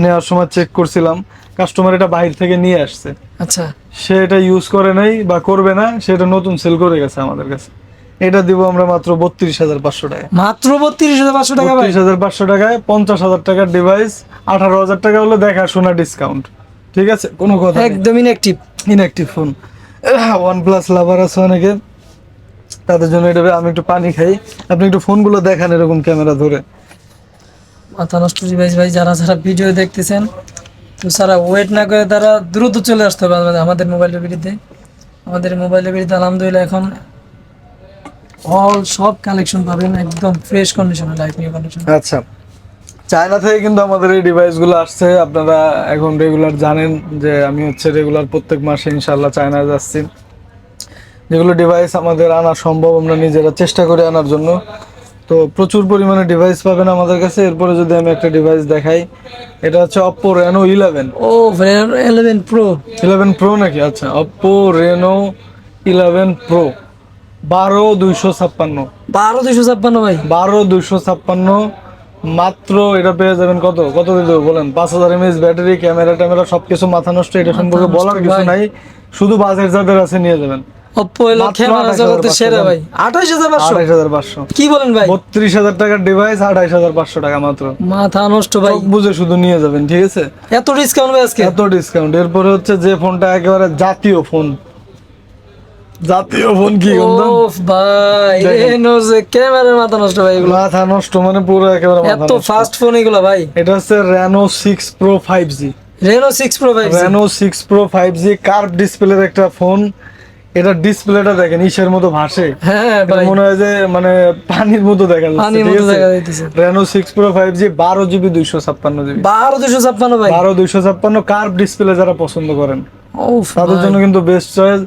[SPEAKER 1] নেওয়ার সময় চেক করছিলাম। কাস্টমার এটা বাইরে থেকে নিয়ে আসছে,
[SPEAKER 2] আচ্ছা
[SPEAKER 1] সে এটা ইউজ করে নাই বা করবে না, সেটা নতুন সেল করে গেছে আমাদের কাছে। এটা দিব আমরা মাত্র 32,500 টাকায়।
[SPEAKER 2] মাত্র 32,500 টাকা ভাই।
[SPEAKER 1] 32,500 টাকায় 50,000 টাকার ডিভাইস। 18,000 টাকা হলো দেখাশোনা ডিসকাউন্ট, ঠিক আছে, কোনো কথা নেই।
[SPEAKER 2] একদম ইনঅ্যাক্টিভ।
[SPEAKER 1] Inactive phone. OnePlus লাভার আছে অনেকে, তাদের জন্য এটা। আমি একটু পানি খাই, আপনি একটু ফোনগুলো দেখান এরকম ক্যামেরা ধরে।
[SPEAKER 2] মাথা নষ্ট ডিভাইস ভাই। যারা যারা ভিডিও দেখতেছেন, তো সারা ওয়েট না করে তারা দ্রুত চলে আসতে হবে আমাদের মোবাইলের বিরুদ্ধে। আমাদের মোবাইলের বিরুদ্ধে আলহামদুলিল্লাহ এখন সব কালেকশন পাবেন একদম ফ্রেশ কন্ডিশনে, লাইফ নিউ কন্ডিশন।
[SPEAKER 1] আচ্ছা, চায়না থেকে কিন্তু আমাদের এই ডিভাইসগুলো আসছে। আপনারা এখন রেগুলার জানেন যে আমি হচ্ছে রেগুলার প্রত্যেক মাসে ইনশাআল্লাহ চায়না যাচ্ছি। যেগুলো ডিভাইস আমাদের আনা সম্ভব আমরা নিজেরা চেষ্টা করি আনার জন্য। তো প্রচুর পরিমাণে ডিভাইস পাবেন আমাদের কাছে। এরপরে যদি আমি একটা ডিভাইস দেখাই, এটা হচ্ছে Oppo Reno 11।
[SPEAKER 2] ও 11 প্রো।
[SPEAKER 1] 11 Pro নাকি? আচ্ছা, Oppo Reno 11 Pro 12,256।
[SPEAKER 2] 12,256 ভাই।
[SPEAKER 1] 12,256 মাত্র। এটা পেয়ে যাবেন কত কত দিয়ে দেবো বলেন? 5,000 mAh ব্যাটারি, ক্যামেরা ট্যামেরা সবকিছু মাথা নষ্ট। এটা সম্পর্কে
[SPEAKER 2] মাথা নষ্ট
[SPEAKER 1] বলার কিছু
[SPEAKER 2] ভাই।
[SPEAKER 1] নাই, শুধু বাজেট যাদের আছে নিয়ে যাবেন।
[SPEAKER 2] Oppo হলো
[SPEAKER 1] মাত্র
[SPEAKER 2] ক্যামেরা জগতে
[SPEAKER 1] 28,500
[SPEAKER 2] সেরা ভাই। 28,500।
[SPEAKER 1] 28,500।
[SPEAKER 2] কি বলেন ভাই?
[SPEAKER 1] 32,000 টাকার ডিভাইস 28,500 টাকা মাত্র।
[SPEAKER 2] মাথা নষ্ট ভাই।
[SPEAKER 1] চোখ বুঝে শুধু নিয়ে যাবেন, ঠিক আছে?
[SPEAKER 2] এত ডিসকাউন্ট ভাই আজকে?
[SPEAKER 1] এত ডিসকাউন্ট। এরপরে হচ্ছে যে ফোনটা একেবারে জাতীয় ফোন। জাতীয় ফোন কি বলতাম?
[SPEAKER 2] ওফ ভাই,
[SPEAKER 1] দেখেন।
[SPEAKER 2] রেনো যে ক্যামেরার মাথা নষ্ট ভাই এগুলো।
[SPEAKER 1] মাথা নষ্ট মানে পুরো একেবারে মাথা
[SPEAKER 2] এত
[SPEAKER 1] নষ্ট।
[SPEAKER 2] ফাস্ট ফোন এগুলো ভাই।
[SPEAKER 1] এটা হচ্ছে Reno 6 Pro 5G।
[SPEAKER 2] Reno 6 Pro ভাই।
[SPEAKER 1] Reno 6 Pro 5G কার্ভ ডিসপ্লের একটা ফোন। এটা ডিসপ্লেটা দেখেন ইসের মতো ভাসে।
[SPEAKER 2] হ্যাঁ
[SPEAKER 1] এটা
[SPEAKER 2] ভাই,
[SPEAKER 1] মনে হয় যে মানে পানির মতো দেখা যাচ্ছে,
[SPEAKER 2] পানির
[SPEAKER 1] ঠিক
[SPEAKER 2] মতো
[SPEAKER 1] আছে?
[SPEAKER 2] দেখা যাইতেছে।
[SPEAKER 1] Reno 6 Pro 5G 12GB 256GB।
[SPEAKER 2] 12,256 ভাই।
[SPEAKER 1] 12,256 কার্ভ ডিসপ্লে যারা পছন্দ করেন
[SPEAKER 2] ওফ
[SPEAKER 1] তাদের
[SPEAKER 2] ভাই।
[SPEAKER 1] জন্য কিন্তু বেস্ট চয়েস।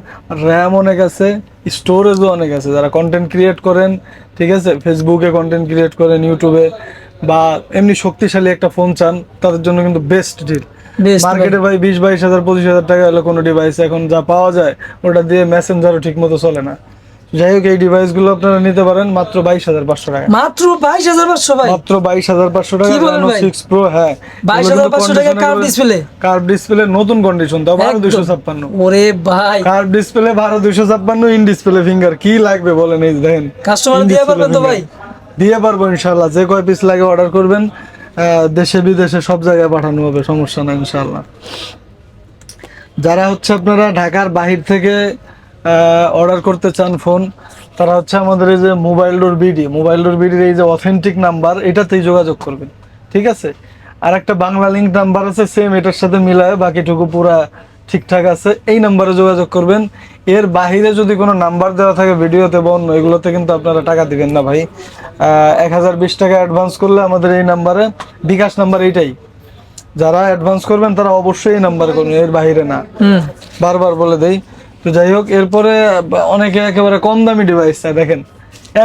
[SPEAKER 1] র্যাম অনেক আছে, স্টোরেজও অনেক আছে। যারা কন্টেন্ট ক্রিয়েট করেন, ঠিক আছে, ফেসবুকে কন্টেন্ট ক্রিয়েট করেন, ইউটিউবে, বা এমনি শক্তিশালী একটা ফোন চান, তাদের জন্য কিন্তু বেস্ট ডিল।
[SPEAKER 2] Best
[SPEAKER 1] মার্কেটে ভাই 20-22 হাজার 25,000 টাকা হলে কোনো ডিভাইস এখন যা পাওয়া যায় ওটা দিয়ে মেসেঞ্জারও ঠিক মতো চলে না। যাই হোক, এই ডিভাইসগুলো আপনারা নিতে পারেন মাত্র 22,500 টাকা।
[SPEAKER 2] মাত্র 22,500 ভাই।
[SPEAKER 1] মাত্র 22,500 টাকা।
[SPEAKER 2] কি বলেন
[SPEAKER 1] Reno
[SPEAKER 2] ভাই?
[SPEAKER 1] 6 Pro, হ্যাঁ
[SPEAKER 2] 22,500 টাকা কার্ভ ডিসপ্লে।
[SPEAKER 1] কার্ভ ডিসপ্লে নতুন কন্ডিশন, তাও 12,256।
[SPEAKER 2] ওরে ভাই,
[SPEAKER 1] curve display 12,256, in display finger. কি লাগবে বলেন? এই যে দেখেন,
[SPEAKER 2] কাস্টমার
[SPEAKER 1] in
[SPEAKER 2] দিয়ে
[SPEAKER 1] display
[SPEAKER 2] পারবেন তো
[SPEAKER 1] finger।
[SPEAKER 2] ভাই?
[SPEAKER 1] দিয়ে পারবো ইনশাআল্লাহ। যে কয় পিস লাগে অর্ডার করবেন, দেশে বিদেশে সব জায়গায় পাঠানো হবে, সমস্যা না ইনশাআল্লাহ। যারা হচ্ছে আপনারা ঢাকার বাহির থেকে অর্ডার করতে চান ফোন, তারা হচ্ছে আমাদের এই যে মোবাইল ডোর বিডির এই যে অথেন্টিক নাম্বার, এটাতেই যোগাযোগ করবেন, ঠিক আছে? আর একটা বাংলা লিঙ্ক নাম্বার আছে, সেম এটার সাথে মিলায় বাকিটুকু পুরা ঠিকঠাক আছে। এই নাম্বারে যোগাযোগ করবেন। এর বাহিরে যদি কোনো নাম্বার দেওয়া থাকে ভিডিওতে বা অন্য এগুলোতে কিন্তু আপনারা টাকা দিবেন না ভাই। 1,020 টাকা অ্যাডভান্স করলে আমাদের এই নাম্বারে, বিকাশ নাম্বার এইটাই, যারা অ্যাডভান্স করবেন তারা অবশ্যই এই নাম্বারে করবেন, এর বাইরে না। বারবার বলে দেই। তো যাই হোক, এরপরে অনেকে একেবারে কম দামি ডিভাইস চায়। দেখেন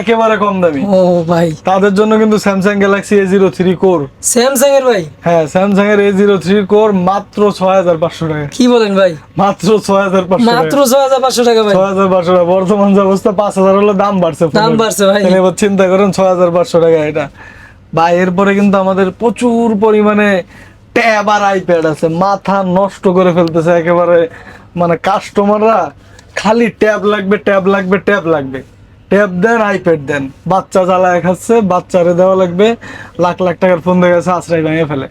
[SPEAKER 1] একেবারে কম দামি,
[SPEAKER 2] ও ভাই,
[SPEAKER 1] তাদের জন্য কিন্তু Samsung Galaxy A03 core.
[SPEAKER 2] Samsung এর ভাই।
[SPEAKER 1] হ্যাঁ, স্যামসাং এর A03 কোর মাত্র 6,500 টাকা।
[SPEAKER 2] কি বলেন ভাই?
[SPEAKER 1] মাত্র 6,500 টাকা।
[SPEAKER 2] মাত্র 6,500 টাকা ভাই।
[SPEAKER 1] 6,500 টাকা। বর্তমান যে অবস্থা, 5,000 হলো দাম বাড়ছে ফোনের।
[SPEAKER 2] দাম বাড়ছে ভাই।
[SPEAKER 1] তাহলে এবার চিন্তা করেন 6,500 টাকা এটা। বা এরপরে কিন্তু আমাদের প্রচুর পরিমাণে ট্যাব আর আইপ্যাড আছে, মাথা নষ্ট করে ফেলতেছে একেবারে। মানে কাস্টমাররা খালি ট্যাব লাগবে, ট্যাব লাগবে, ট্যাব লাগবে। ট্যাব দেন, আইপ্যাড দেন, বাচ্চা জ্বালায় খাচ্ছে, বাচ্চারে দেওয়া লাগবে। লাখ লাখ টাকার ফোন দেখে গেছে, আশ্রয় ভেঙে ফেলে।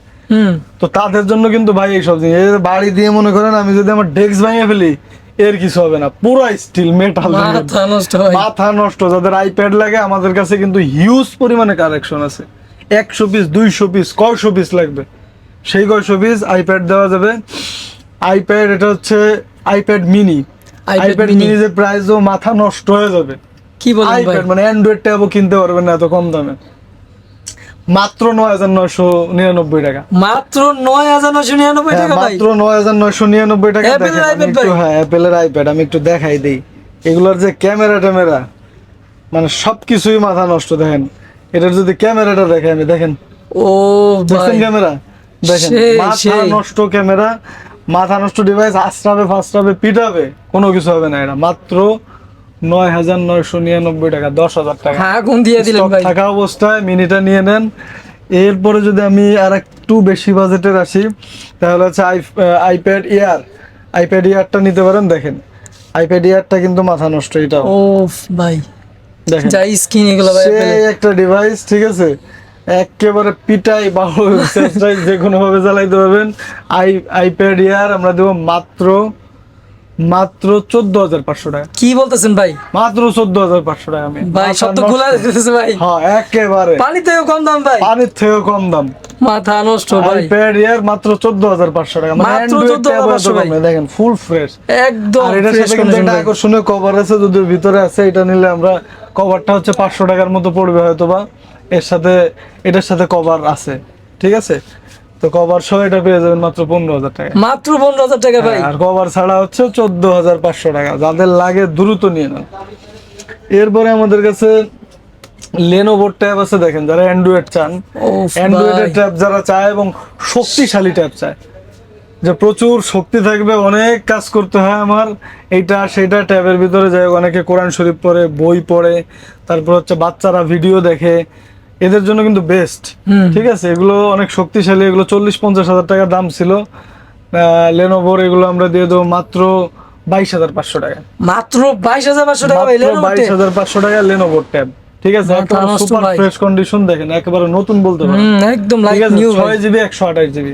[SPEAKER 1] তো তাদের জন্য কিন্তু ভাই এইসব জিনিস, এই যে বাড়ি দিয়ে মনে করেন আমি যদি আমার ডেস্ক ভেঙে ফেলি, এর কিছু হবে না, পুরো স্টিল মেটাল।
[SPEAKER 2] মাথা নষ্ট ভাই।
[SPEAKER 1] মাথা নষ্ট। যাদের আইপ্যাড লাগে, আমাদের কাছে কিন্তু হিউজ পরিমাণে কালেকশন আছে। 100 পিস, 200 পিস, কয়শো পিস লাগবে সেই কয়শো পিস আইপ্যাড দেওয়া যাবে। আইপ্যাড এটা হচ্ছে iPad mini.
[SPEAKER 2] iPad
[SPEAKER 1] iPad
[SPEAKER 2] mini।
[SPEAKER 1] Mini যে প্রাইসও মাথা নষ্ট হয়ে যাবে।
[SPEAKER 2] কি বলেন ভাই?
[SPEAKER 1] আইপ্যাড মানে অ্যান্ড্রয়েড ট্যাবও কিনতে পারবেন না এত কম দামে, মাত্র 9,999 টাকা।
[SPEAKER 2] মাত্র 9,999
[SPEAKER 1] হ্যাঁ,
[SPEAKER 2] টাকা ভাই।
[SPEAKER 1] মাত্র 9,999 টাকা।
[SPEAKER 2] Apple এর
[SPEAKER 1] দেখেন আমি
[SPEAKER 2] iPad
[SPEAKER 1] একটু,
[SPEAKER 2] ভাই।
[SPEAKER 1] হ্যাঁ অ্যাপেলের আইপ্যাড আমি একটু দেখাই দিই। এগুলোর যে ক্যামেরা ট্যামেরা মানে সবকিছুই মাথা নষ্ট। দেখেন এটার যদি ক্যামেরাটা দেখে আমি, দেখেন
[SPEAKER 2] ও
[SPEAKER 1] দেখেন
[SPEAKER 2] ভাই,
[SPEAKER 1] ক্যামেরা, দেখেন
[SPEAKER 2] সেই,
[SPEAKER 1] মাথা
[SPEAKER 2] সেই।
[SPEAKER 1] নষ্ট ক্যামেরা, মাথা নষ্ট ডিভাইস, আশ্রাবে ফাশ্রাবে পিটাবে কোনো কিছু হবে না। এটা মাত্র 9,999 টাকা, 10,000 টাকা
[SPEAKER 2] হ্যাঁ কোন দিয়ে দিলেন
[SPEAKER 1] স্টক
[SPEAKER 2] ভাই?
[SPEAKER 1] থাকা অবস্থায় মিনিটা নিয়ে নেন। এরপরে যদি আমি আর একটু বেশি বাজেটের আসি তাহলে হচ্ছে আইপ্যাড ইয়ার। আইপ্যাড ইয়ারটা নিতে পারেন। দেখেন আইপ্যাড ইয়ারটা কিন্তু মাথা নষ্ট, এটা
[SPEAKER 2] ও ভাই,
[SPEAKER 1] দেখেন
[SPEAKER 2] যা স্ক্রিন এগুলো ভাই Apple
[SPEAKER 1] সেই
[SPEAKER 2] এর।
[SPEAKER 1] একটা ডিভাইস, ঠিক আছে, একেবারে পিটাই বাহু যে কোনো ভাবে চালাইতে পারবেন। আইপ্যাড ইয়ার আমরা দেবো মাত্র 14,500 টাকা।
[SPEAKER 2] কি বলতেছেন ভাই?
[SPEAKER 1] মাত্র 14,500 টাকা। আমি
[SPEAKER 2] ভাই সব তো খোলা দিতেছে ভাই,
[SPEAKER 1] হ্যাঁ একেবারে
[SPEAKER 2] পানি থেকেও কম দাম ভাই,
[SPEAKER 1] পানির থেকেও কম দাম।
[SPEAKER 2] মাথা নষ্ট ভাই।
[SPEAKER 1] আইপ্যাড ইয়ার মাত্র 14,500 টাকা, মানে
[SPEAKER 2] মাত্র
[SPEAKER 1] Android tab
[SPEAKER 2] 14,500
[SPEAKER 1] এত কমে। দেখেন ফুল ফ্রেশ।
[SPEAKER 2] একদম
[SPEAKER 1] আর এটার
[SPEAKER 2] fresh
[SPEAKER 1] সাথে কিন্তু
[SPEAKER 2] condition
[SPEAKER 1] একটা
[SPEAKER 2] ভাই।
[SPEAKER 1] আকর্ষণীয় কভার আছে, যদি ভিতরে আছে। এটা নিলে আমরা কভারটা হচ্ছে 500 টাকার মতো পড়বে হয়তোবা। এর সাথে এটার সাথে কভার আছে, ঠিক আছে। তো কভার সহ এটা পেয়ে যাবেন মাত্র 15,000 টাকা।
[SPEAKER 2] মাত্র 15,000 টাকা ভাই।
[SPEAKER 1] আর কভার ছাড়া হচ্ছে 14,500 টাকা। যাদের লাগে দ্রুত নিয়ে নেন। এরপরে আমাদের কাছে লেনোভোর ট্যাব আছে। দেখেন যারা অ্যান্ড্রয়েড চান,
[SPEAKER 2] ওফ
[SPEAKER 1] অ্যান্ড্রয়েডের
[SPEAKER 2] ভাই।
[SPEAKER 1] ট্যাব যারা চায় এবং শক্তিশালী ট্যাব চায়, যে প্রচুর শক্তি থাকবে, অনেক কাজ করতে হয় আমার, এইটা সেটা ট্যাবের ভিতরে যায়। অনেকে কোরআন শরীফ পড়ে, বই পড়ে, তারপর হচ্ছে বাচ্চারা ভিডিও দেখে, এদের জন্য কিন্তু বেস্ট। ঠিক আছে, এগুলো অনেক শক্তিশালী। এগুলো 40-50 হাজার টাকা দাম ছিল লেনোভোর। এগুলো আমরা দিয়ে দেবো মাত্র 22,500 টাকা।
[SPEAKER 2] মাত্র 22,500 টাকা ভাই
[SPEAKER 1] মাত্র
[SPEAKER 2] Lenovo তে।
[SPEAKER 1] 22,500 টাকা লেনোভোর ট্যাব, ঠিক আছে।
[SPEAKER 2] মাথা
[SPEAKER 1] একেবারে
[SPEAKER 2] নষ্ট
[SPEAKER 1] সুপার
[SPEAKER 2] ভাই।
[SPEAKER 1] Fresh condition. দেখেন একেবারে নতুন বলতে পারেন,
[SPEAKER 2] একদম
[SPEAKER 1] ঠিক
[SPEAKER 2] লাইক
[SPEAKER 1] আছে।
[SPEAKER 2] নিউ ভাই।
[SPEAKER 1] 6GB 128GB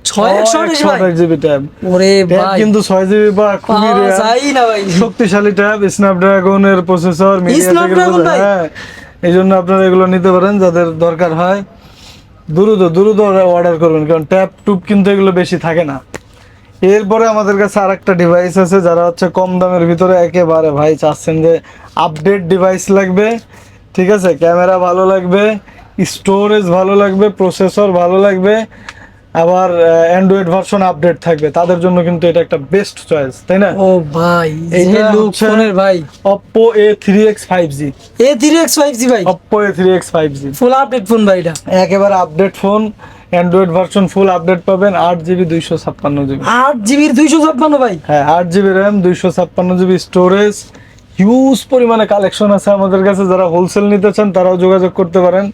[SPEAKER 2] 628 ভাই।
[SPEAKER 1] ট্যাব।
[SPEAKER 2] ওরে
[SPEAKER 1] ট্যাব
[SPEAKER 2] ভাই,
[SPEAKER 1] কিন্তু 6GB বা খুবই
[SPEAKER 2] পাওয়া
[SPEAKER 1] rare।
[SPEAKER 2] যায় না ভাই।
[SPEAKER 1] শক্তিশালী ট্যাব, স্ন্যাপড্রাগনের প্রসেসর,
[SPEAKER 2] Snapdragon ভাই?
[SPEAKER 1] হ্যাঁ, এই জন্য আপনারা এগুলো নিতে পারেন যাদের দরকার হয়। দ্রুত দ্রুত অর্ডার করবেন, কারণ ট্যাব টুব কিন্তু এগুলো বেশি থাকে না। এরপরে আমাদের কাছে আরেকটা ডিভাইস আছে, যারা হচ্ছে কম দামের ভিতরে একেবারে ভাই চাচ্ছেন যে আপডেট ডিভাইস লাগবে, ঠিক আছে, ক্যামেরা ভালো লাগবে, স্টোরেজ ভালো লাগবে, প্রসেসর ভালো লাগবে, আবার অ্যান্ড্রয়েড ভার্সন আপডেট থাকবে, তাদের জন্য কিন্তু এটা একটা বেস্ট চয়েস, তাই না?
[SPEAKER 2] ও ভাই,
[SPEAKER 1] এইটা
[SPEAKER 2] এই লুক
[SPEAKER 1] হচ্ছে
[SPEAKER 2] ফোনের ভাই।
[SPEAKER 1] Oppo A3X 5G।
[SPEAKER 2] A3X 5G ভাই,
[SPEAKER 1] Oppo A3X 5G
[SPEAKER 2] full update phone ভাই এটা।
[SPEAKER 1] একেবারে update phone, Android version full update পাবেন। 8GB 256GB,
[SPEAKER 2] 8GB 256 ভাই।
[SPEAKER 1] হ্যাঁ 8GB RAM, 256GB storage. Huge পরিমাণে কালেকশন আছে আমাদের কাছে। যারা হোলসেল নিতে চান তারাও যোগাযোগ করতে পারেন।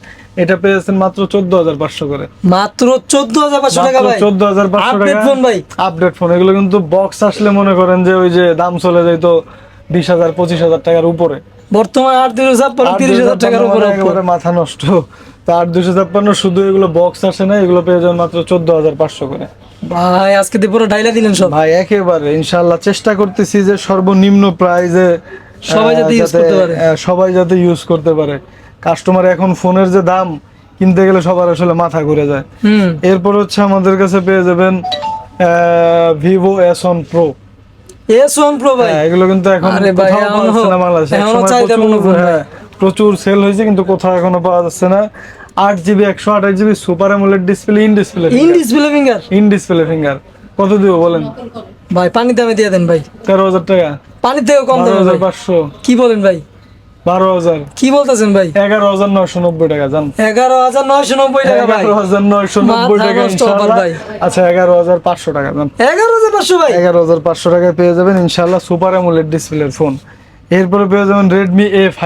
[SPEAKER 1] এটা পেয়েছেন মাত্র 14,500 করে।
[SPEAKER 2] মাত্র 14,500 টাকা ভাই।
[SPEAKER 1] 14,500
[SPEAKER 2] আপডেট
[SPEAKER 1] টাকা
[SPEAKER 2] ফোন ভাই।
[SPEAKER 1] Update phone. এগুলো কিন্তু বক্স আসলে মনে করেন যে ওই যে দাম চলে যাইতো 20,000-25,000 টাকার উপরে।
[SPEAKER 2] বর্তমানে 8,256 30,000 টাকার উপরে Oppo।
[SPEAKER 1] একেবারে মাথা নষ্ট। তো 8,256 শুধু এগুলো বক্স আসে না, এগুলো পেয়ে যাবেন মাত্র 14,500 করে।
[SPEAKER 2] ভাই আজকে দিয়ে পুরো ডাইলা দিলেন সব।
[SPEAKER 1] ভাই একেবারে ইনশাআল্লাহ চেষ্টা করতেছি যে সর্বনিম্ন প্রাইজে
[SPEAKER 2] সবাই যাতে ইউজ করতে পারে।
[SPEAKER 1] সবাই যাতে ইউজ করতে পারে। কাস্টমার এখন ফোনের যে দাম কিনতে গেলে সবার আসলে মাথা ঘুরে যায়। এরপর হচ্ছে আমাদের কাছে পেয়ে যাবেন Vivo S1 Pro।
[SPEAKER 2] S1 Pro ভাই,
[SPEAKER 1] এগুলো কিন্তু এখন
[SPEAKER 2] আরে ভাই,
[SPEAKER 1] কোথাও পাওয়া যাচ্ছে না বাংলাদেশে।
[SPEAKER 2] এখনো
[SPEAKER 1] একসময়
[SPEAKER 2] চাহিদাপূর্ণ ফোন ভাই।
[SPEAKER 1] প্রচুর সেল হয়েছে, কিন্তু কোথাও এখনো পাওয়া যাচ্ছে না। 8GB 128GB super AMOLED display, in display
[SPEAKER 2] in display finger.
[SPEAKER 1] In display finger. কত দিব বলেন?
[SPEAKER 2] ভাই পানি দামে দিয়ে দেন ভাই।
[SPEAKER 1] 13,000 টাকা।
[SPEAKER 2] পানি থেকেও কম দামে ভাই।
[SPEAKER 1] 12,500।
[SPEAKER 2] কি বলেন ভাই?
[SPEAKER 1] 12,000।
[SPEAKER 2] কি বলতেছেন ভাই?
[SPEAKER 1] 11,990 টাকা। জান
[SPEAKER 2] 11,990 টাকা ভাই।
[SPEAKER 1] 11,990
[SPEAKER 2] মাথা
[SPEAKER 1] টাকা
[SPEAKER 2] নষ্ট আবার
[SPEAKER 1] ইনশাআল্লাহ।
[SPEAKER 2] ভাই।
[SPEAKER 1] আচ্ছা 11,500 টাকা। জান
[SPEAKER 2] 11,500 ভাই।
[SPEAKER 1] 11,500 টাকায় পেয়ে যাবেন ইনশাআল্লাহ সুপার অ্যামোলেড ডিসপ্লের ফোন। এরপরে পেয়ে যাবেন Redmi A5।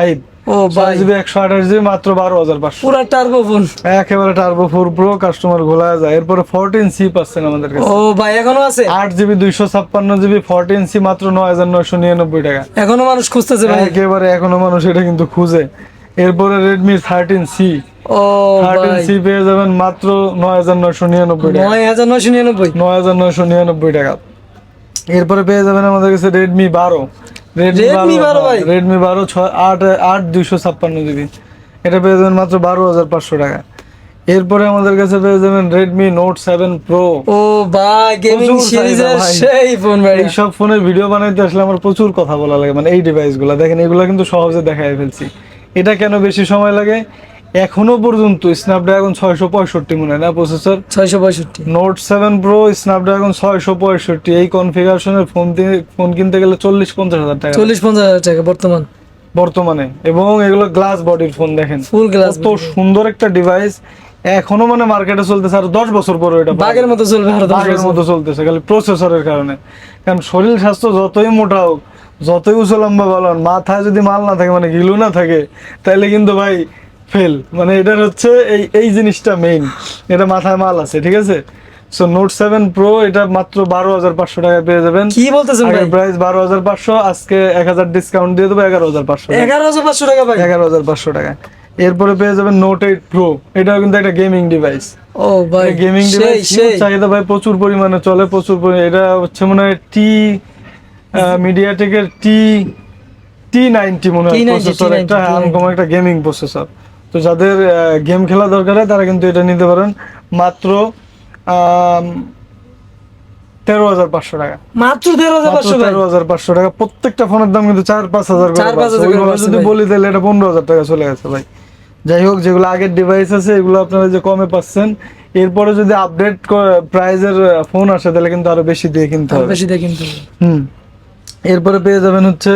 [SPEAKER 2] ও ভাই,
[SPEAKER 1] 6GB 128GB মাত্র 12,500।
[SPEAKER 2] পুরা টার্বো ফোন।
[SPEAKER 1] একেবারে টার্বো 4 প্রো, কাস্টমার ঘোলা যায়। এরপরে 14C পাচ্ছেন আমাদের কাছে।
[SPEAKER 2] ও ভাই এখনো আছে?
[SPEAKER 1] 8GB 256GB 14C মাত্র 9,999 টাকা।
[SPEAKER 2] এখনো মানুষ খুঁজতেছে ভাই।
[SPEAKER 1] একেবারে এখনো মানুষ এটা কিন্তু খুঁজে। এরপরে Redmi 13C।
[SPEAKER 2] ও ভাই
[SPEAKER 1] 13C পেয়ে যাবেন মাত্র 9,999 টাকা।
[SPEAKER 2] 9,999।
[SPEAKER 1] 9,999 টাকা। এরপরে পেয়ে যাবেন আমাদের কাছে Redmi 12।
[SPEAKER 2] Redmi 12 ভাই।
[SPEAKER 1] Redmi 12 8 256GB। এটা পেয়ে যাবেন মাত্র 12,500 টাকা। এরপরে আমাদের কাছে পেয়ে যাবেন রেডমি নোট 7 প্রো।
[SPEAKER 2] ও ভাই গেমিং
[SPEAKER 1] প্রচুর
[SPEAKER 2] সিরিজের
[SPEAKER 1] চাহিদা ভাই।
[SPEAKER 2] সেই ফোন ভাই।
[SPEAKER 1] এইসব ফোনের ভিডিও বানাইতে আসলে আমার প্রচুর কথা বলা লাগে, মানে এই ডিভাইসগুলো দেখেন, এগুলো কিন্তু সহজে দেখাই ফেলছি। এটা কেন বেশি সময় লাগে, এখনো পর্যন্ত স্ন্যাপড্রাগন 665 মনে হয় না প্রসেসর,
[SPEAKER 2] 665।
[SPEAKER 1] নোট 7 প্রো স্ন্যাপড্রাগন 665, এই কনফিগারেশনের ফোন কিনতে গেলে 40-50 হাজার টাকা
[SPEAKER 2] 40-50 হাজার টাকা বর্তমান।
[SPEAKER 1] বর্তমানে। এবং এগুলো গ্লাস বডির ফোন, দেখেন
[SPEAKER 2] ফুল গ্লাস,
[SPEAKER 1] কত সুন্দর একটা ডিভাইস, এখনো মানে মার্কেটে চলতেছে, আর 10 বছর পরে এটা
[SPEAKER 2] বাগের মতো চলবে আর 10
[SPEAKER 1] বাঘের
[SPEAKER 2] বছর।
[SPEAKER 1] মতো চলতেছে, খালি প্রসেসরের কারণে। কারণ শরীর স্বাস্থ্য যতই মোটা হোক, যতই উঁচু লম্বা বলন, মাথায় যদি মাল না থাকে, মানে গিলু না থাকে, তাহলে কিন্তু ভাই ফেল। মানে এটার হচ্ছে এই জিনিসটা মেইন, এটা মাথায় মাল আছে, ঠিক আছে। সো নোট 7 প্রো এটা মাত্র 12,500 টাকায় পেয়ে যাবেন।
[SPEAKER 2] কি বলতেছেন ভাই?
[SPEAKER 1] প্রাইস 12,500, আজকে 1000 ডিসকাউন্ট দিয়ে দেবো 11,500।
[SPEAKER 2] 11,500 টাকা ভাই।
[SPEAKER 1] 11,500 টাকা। এরপরে পেয়ে যাবেন নোট 8 প্রো, এটাও কিন্তু একটা গেমিং ডিভাইস।
[SPEAKER 2] ও ভাই
[SPEAKER 1] গেমিং
[SPEAKER 2] সেই
[SPEAKER 1] ডিভাইস
[SPEAKER 2] সেই
[SPEAKER 1] চাহিদা ভাই প্রচুর পরিমাণে চলে, প্রচুর পরিমাণে। এটা হচ্ছে মনে হয় মিডিয়াটেকের T90 মনে হয়
[SPEAKER 2] T90,
[SPEAKER 1] প্রসেসর, একটা
[SPEAKER 2] T90,
[SPEAKER 1] আনকমন একটা গেমিং প্রসেসর। তো যাদের গেম খেলা দরকার হয় তারা কিন্তু এটা নিতে পারেন মাত্র 13,500 টাকা।
[SPEAKER 2] মাত্র 13,500 ভাই।
[SPEAKER 1] 13,500 টাকা। প্রত্যেকটা ফোনের দাম কিন্তু 4-5 হাজার করে
[SPEAKER 2] 4-5
[SPEAKER 1] বাড়ছে।
[SPEAKER 2] হাজার করে
[SPEAKER 1] ওইভাবে
[SPEAKER 2] বাড়ছে
[SPEAKER 1] যদি
[SPEAKER 2] ভাই।
[SPEAKER 1] বলি তাহলে এটা 15,000 টাকা চলে গেছে ভাই। যাই হোক, যেগুলো আগের ডিভাইস আছে এগুলো আপনারা যে কমে পাচ্ছেন, এরপরে যদি আপডেট প্রাইজের ফোন আসে তাহলে কিন্তু আরো বেশি দিয়ে কিনতে
[SPEAKER 2] আর
[SPEAKER 1] হবে।
[SPEAKER 2] বেশি দিয়ে কিনতে হবে।
[SPEAKER 1] হুম। এরপরে পেয়ে যাবেন হচ্ছে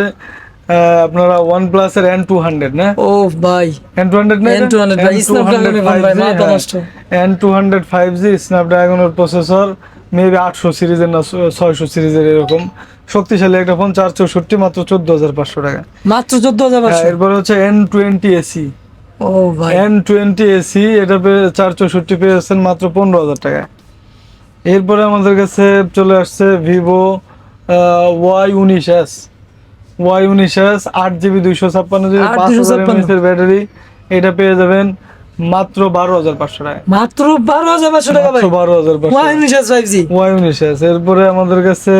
[SPEAKER 1] আপনারা OnePlus এর N200 না,
[SPEAKER 2] ও ভাই
[SPEAKER 1] N200 না,
[SPEAKER 2] N200 ভাই, Snapdragon এর ফোন ভাই, মাথা নষ্ট।
[SPEAKER 1] N200 5G স্ন্যাপড্রাগনের প্রসেসর, মেবি 800 সিরিজের না 600 সিরিজের, এরকম শক্তিশালী একটা ফোন, 464, মাত্র 14,500 টাকা।
[SPEAKER 2] মাত্র 14,500।
[SPEAKER 1] এরপর হচ্ছে N20 AC,
[SPEAKER 2] ও ভাই
[SPEAKER 1] N20 AC এটা 464 পেয়েছেন মাত্র 15,000 টাকা। এরপরে আমাদের কাছে চলে আসছে Vivo Y19s, Y19s 8GB 256GB 5000 mAh এর ব্যাটারি, এটা পেয়ে যাবেন মাত্র 12,500 টাকা।
[SPEAKER 2] মাত্র 12,500 টাকা ভাই।
[SPEAKER 1] 12,500
[SPEAKER 2] Y19 5G।
[SPEAKER 1] Y19s। এরপরে আমাদের কাছে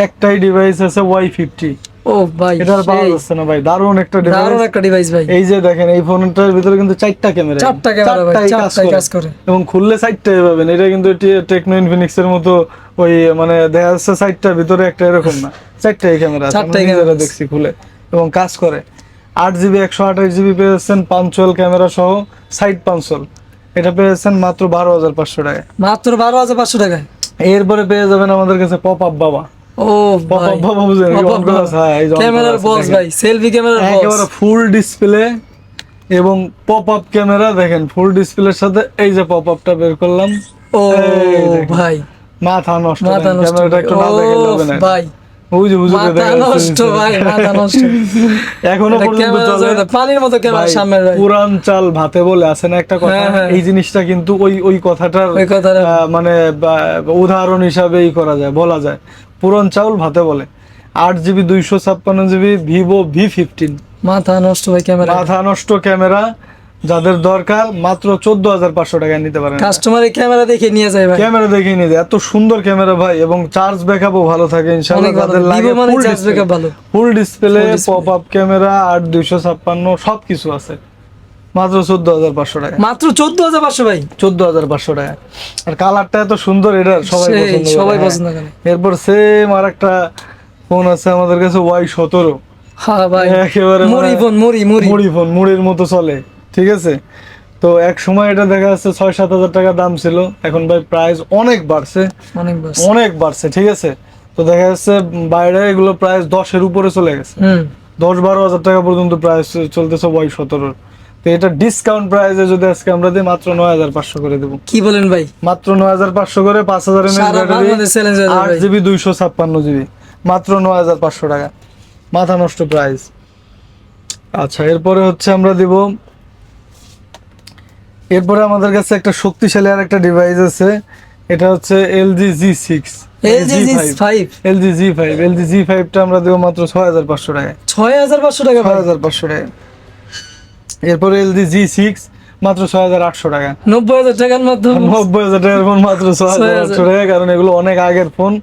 [SPEAKER 1] একটাই ডিভাইস আছে Y50,
[SPEAKER 2] ও ভাই
[SPEAKER 1] এটা আর পাওয়া যাচ্ছে না ভাই, দারুণ একটা ডিভাইস।
[SPEAKER 2] দারুণ একটা ডিভাইস ভাই।
[SPEAKER 1] এই যে দেখেন, এই ফোনটার ভিতরে কিন্তু 4টা ক্যামেরা,
[SPEAKER 2] 4টা ক্যামেরা ভাই, 4টাই কাজ করে।
[SPEAKER 1] এবং খুললে 4টাই পাবেন। এটা কিন্তু টেকনো ইনফিনিক্স এর মতো ওই মানে দেখা যাচ্ছে 4টার ভিতরে একটা, এরকম না, 4টাই ক্যামেরা আছে,
[SPEAKER 2] 4টাই
[SPEAKER 1] আমি
[SPEAKER 2] ক্যামেরা
[SPEAKER 1] নিজেরা
[SPEAKER 2] আছে।
[SPEAKER 1] দেখছি খুলে, এবং কাজ করে। 8GB 128GB পেয়েছেন পাঞ্চুয়াল ক্যামেরা সহ, সাইড পাঞ্চুয়াল, এটা পেয়েছেন মাত্র 12,500 টাকায়।
[SPEAKER 2] মাত্র 12,500 টাকায়।
[SPEAKER 1] এরপরে পেয়ে যাবেন আমাদের কাছে পপ আপ বাবা।
[SPEAKER 2] ও
[SPEAKER 1] পপ
[SPEAKER 2] ভাই
[SPEAKER 1] আপ বাবা বুঝেন,
[SPEAKER 2] ক্যামেরার বস ভাই, সেলফি ক্যামেরার বস।
[SPEAKER 1] একেবারে ফুল ডিসপ্লে এবং পপ আপ ক্যামেরা, দেখেন ফুল ডিসপ্লের সাথে এই যে পপ আপটা বের করলাম,
[SPEAKER 2] ও
[SPEAKER 1] এই দেখেন।
[SPEAKER 2] ভাই
[SPEAKER 1] মাথা নষ্ট,
[SPEAKER 2] মাথা নষ্ট
[SPEAKER 1] ক্যামেরাটা একটু না দেখে
[SPEAKER 2] ও
[SPEAKER 1] হবে না
[SPEAKER 2] ভাই,
[SPEAKER 1] ওই যে হুজুরে
[SPEAKER 2] মাথা
[SPEAKER 1] দেখা
[SPEAKER 2] নষ্ট ভাই, মাথা নষ্ট।
[SPEAKER 1] এখনো
[SPEAKER 2] এটা
[SPEAKER 1] পর্যন্ত
[SPEAKER 2] ক্যামেরা
[SPEAKER 1] চলে
[SPEAKER 2] চলে, পানির মতো ক্যামেরা
[SPEAKER 1] ভাই,
[SPEAKER 2] সামনে ভাই।
[SPEAKER 1] পুরান চাল ভাতে বলে আছে না একটা কথা,
[SPEAKER 2] হ্যাঁ, হ্যাঁ।
[SPEAKER 1] এই জিনিসটা কিন্তু ওই কথাটার
[SPEAKER 2] ওই কথাটা
[SPEAKER 1] মানে উদাহরণ হিসাবে করা যায়, বলা যায় পুরান চাউল ভাতে বলে। 8GB 256GB ভিভো V15,
[SPEAKER 2] মাথা নষ্ট ভাই ক্যামেরা।
[SPEAKER 1] মাথা নষ্ট ক্যামেরা, যাদের দরকার মাত্র 14,500 টাকায় নিতে পারেন।
[SPEAKER 2] কাস্টমার এই ক্যামেরা দেখে নিয়ে যায় ভাই।
[SPEAKER 1] ক্যামেরা দেখে নিয়ে যায়, এত সুন্দর ক্যামেরা ভাই, এবং চার্জ ব্যাকআপও ভালো থাকে ইনশাআল্লাহ।
[SPEAKER 2] অনেক ভালো,
[SPEAKER 1] যাদের লাগে
[SPEAKER 2] Vivo মানে
[SPEAKER 1] ফুল
[SPEAKER 2] charge backup ভালো।
[SPEAKER 1] Full display,
[SPEAKER 2] Full display।
[SPEAKER 1] Pop up camera, 8/256 সবকিছু আছে, মাত্র 14,500 টাকা।
[SPEAKER 2] মাত্র 14,500 ভাই।
[SPEAKER 1] 14,500 টাকা। আর কালারটা এত সুন্দর, এটা সবাই
[SPEAKER 2] সেই,
[SPEAKER 1] পছন্দ করে।
[SPEAKER 2] সবাই
[SPEAKER 1] হ্যাঁ।
[SPEAKER 2] পছন্দ করে।
[SPEAKER 1] এরপর সেম আর একটা ফোন আছে আমাদের কাছে, Y17,
[SPEAKER 2] হ্যাঁ ভাই,
[SPEAKER 1] একেবারে
[SPEAKER 2] মুড়ি ফোন, মুড়ি মুড়ি।
[SPEAKER 1] মুড়ি ফোন, মুড়ির মতো চলে, ঠিক আছে। তো এক সময় এটা দেখা যাচ্ছে 6-7 হাজার টাকা দাম ছিল, এখন ভাই প্রাইস অনেক বাড়ছে,
[SPEAKER 2] অনেক বাস।
[SPEAKER 1] অনেক বাড়ছে, ঠিক আছে। তো দেখা যাচ্ছে বাইরে এগুলো প্রাইস 10-এর উপরে চলে গেছে, 10-12 হাজার টাকা পর্যন্ত প্রাইস চলতেছে Y17। তো এটা ডিসকাউন্ট প্রাইসে যদি আজকে আমরা দিই মাত্র 9,500 করে দেবো।
[SPEAKER 2] কি বলেন ভাই?
[SPEAKER 1] মাত্র 9,500 করে, 5,000 mAh
[SPEAKER 2] সারা
[SPEAKER 1] ব্যাটারি,
[SPEAKER 2] বাংলাদেশ চ্যালেঞ্জ হয়ে যাবে ভাই।
[SPEAKER 1] 8GB 256GB, মাত্র 9,500 টাকা, মাথা নষ্ট প্রাইস। আচ্ছা, এরপরে হচ্ছে আমরা দিব, এরপরে আমাদের কাছে একটা শক্তিশালী আর একটা ডিভাইস আছে, এটা হচ্ছে LG G6,
[SPEAKER 2] LG G5।
[SPEAKER 1] LG G5 টা আমরা দেবো মাত্র 6,500 টাকায়।
[SPEAKER 2] 6,500 টাকা ভাই।
[SPEAKER 1] 6,500 টাকা। এরপরে LG G6 মাত্র 6,800 টাকা।
[SPEAKER 2] 90,000 টাকার মধ্যে
[SPEAKER 1] 90,000 টাকার ফোন মাত্র 6,800 টাকা, কারণ এগুলো অনেক আগের ফোন,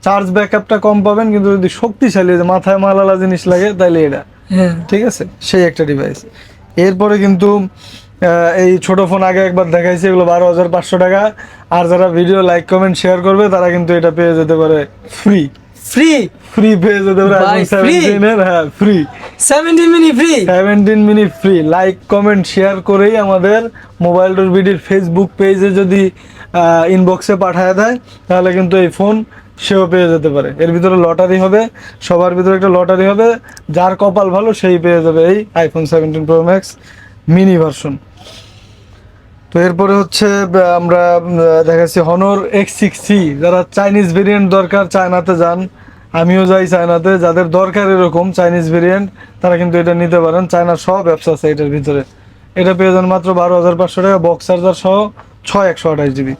[SPEAKER 1] চার্জ ব্যাকআপটা কম পাবেন, কিন্তু যদি শক্তিশালী যে মাথায় মালালা জিনিস লাগে তাহলে এটা,
[SPEAKER 2] হ্যাঁ।
[SPEAKER 1] ঠিক আছে, সেই একটা ডিভাইস। এরপরে কিন্তু এই ছোট ফোন আগে একবার দেখাইছি, এগুলো 12,500 টাকা। আর যারা ভিডিও লাইক কমেন্ট শেয়ার করবে তারা কিন্তু এটা পেয়ে যেতে পারে ফ্রি।
[SPEAKER 2] ফ্রি
[SPEAKER 1] ফ্রি পেয়ে যেতে পারে
[SPEAKER 2] ভাই,
[SPEAKER 1] iPhone
[SPEAKER 2] free?
[SPEAKER 1] 17 এর, হ্যাঁ free.
[SPEAKER 2] 17 mini free.
[SPEAKER 1] 17 minute free. Like comment share করেই আমাদের মোবাইল ডোর বিডির ফেসবুক পেজে যদি ইনবক্সে পাঠায় দেয় তাহলে কিন্তু এই ফোন সেও পেয়ে যেতে পারে। এর ভিতরে লটারি হবে, সবার ভিতরে একটা লটারি হবে, যার কপাল ভালো সেই পেয়ে যাবে এই iPhone 17 pro max mini version. তো এরপরে হচ্ছে আমরা দেখাচ্ছি হনর X6C। যারা চাইনিজ ভেরিয়েন্ট দরকার, চায়নাতে যান, আমিও যাই চায়নাতে, যাদের দরকার এরকম চাইনিজ ভেরিয়েন্ট তারা কিন্তু এটা নিতে পারেন। চায়নার সব ব্যবসা আছে এটার ভিতরে। এটা পেয়ে যান মাত্র 12,500 টাকা, বক্স চার্জার সহ 6/128 GB।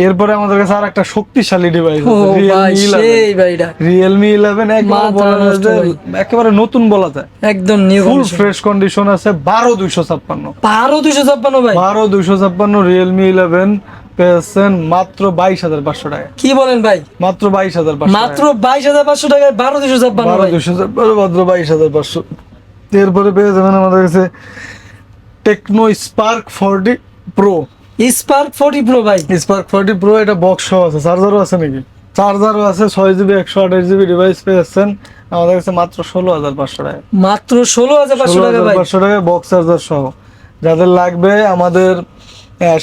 [SPEAKER 1] এরপরে আমাদের কাছে আর একটা শক্তিশালী ডিভাইস
[SPEAKER 2] ও
[SPEAKER 1] আছে,
[SPEAKER 2] ভাই সেই ভাইটা
[SPEAKER 1] রিয়েলমি 11।
[SPEAKER 2] মাথা নষ্ট ভাই।
[SPEAKER 1] একেবারে নতুন বলা যায়,
[SPEAKER 2] একদম নিউ
[SPEAKER 1] ফুল ফ্রেশ কন্ডিশন আছে। 12,256
[SPEAKER 2] 12,256 ভাই।
[SPEAKER 1] 12,256 রিয়েলমি 11 পেয়েছেন মাত্র 22,500 টাকা।
[SPEAKER 2] কি বলেন ভাই?
[SPEAKER 1] মাত্র 22,500
[SPEAKER 2] মাত্র 22,500 টাকায় 12,256 ভাই।
[SPEAKER 1] 12,256 মাত্র 22,500। এরপরে পেয়ে যাবেন আমাদের কাছে Tecno Spark 40 pro.
[SPEAKER 2] Spark 40 pro ভাই।
[SPEAKER 1] স্পার্ক 40 প্রো, এটা বক্স সহ আছে, চার্জারও আছে নাকি? চার্জারও আছে, 6GB 128GB ডিভাইস পেয়েছেন আমাদের কাছে মাত্র 16,500 টাকা।
[SPEAKER 2] মাত্র 16,500 টাকা ভাই।
[SPEAKER 1] 16,500 টাকা বক্স চার্জার সহ। যাদের লাগবে আমাদের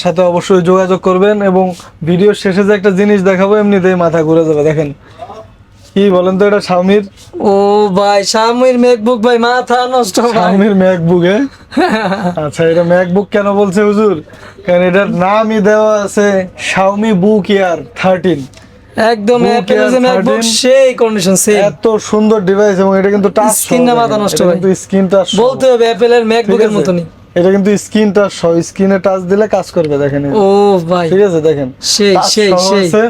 [SPEAKER 1] সাথে অবশ্যই যোগাযোগ করবেন। এবং ভিডিওর শেষে যে একটা জিনিস দেখাবো এমনিতেই মাথা ঘুরে যাবে। দেখেন কি বলেন তো, এটা শাওমির
[SPEAKER 2] ও ভাই শাওমির ম্যাকবুক ভাই, মাথা নষ্ট ভাই।
[SPEAKER 1] শাওমির ম্যাকবুক। আচ্ছা, এটা ম্যাকবুক কেন বলছে হুজুর? কারণ এটার নামই দেওয়া আছে শাওমি বুক এয়ার 13।
[SPEAKER 2] একদম
[SPEAKER 1] Book
[SPEAKER 2] অ্যাপেলের যে
[SPEAKER 1] Air
[SPEAKER 2] ম্যাকবুক
[SPEAKER 1] 13
[SPEAKER 2] সেই কন্ডিশন সেম।
[SPEAKER 1] এত সুন্দর ডিভাইস, এবং এটা কিন্তু টাচ
[SPEAKER 2] স্ক্রিনটা মাথা নষ্ট ভাই।
[SPEAKER 1] কিন্তু স্ক্রিন টাচ
[SPEAKER 2] বলতে হবে অ্যাপেলের ম্যাকবুকের মতনই।
[SPEAKER 1] এটা কিন্তু স্ক্রিন টাচ সহ, স্ক্রিনে টাচ দিলে কাজ করবে। দেখেন এই যে।
[SPEAKER 2] ও ভাই
[SPEAKER 1] ঠিক আছে, দেখেন
[SPEAKER 2] সেই
[SPEAKER 1] touch
[SPEAKER 2] সেই
[SPEAKER 1] সহ
[SPEAKER 2] সেই
[SPEAKER 1] আছে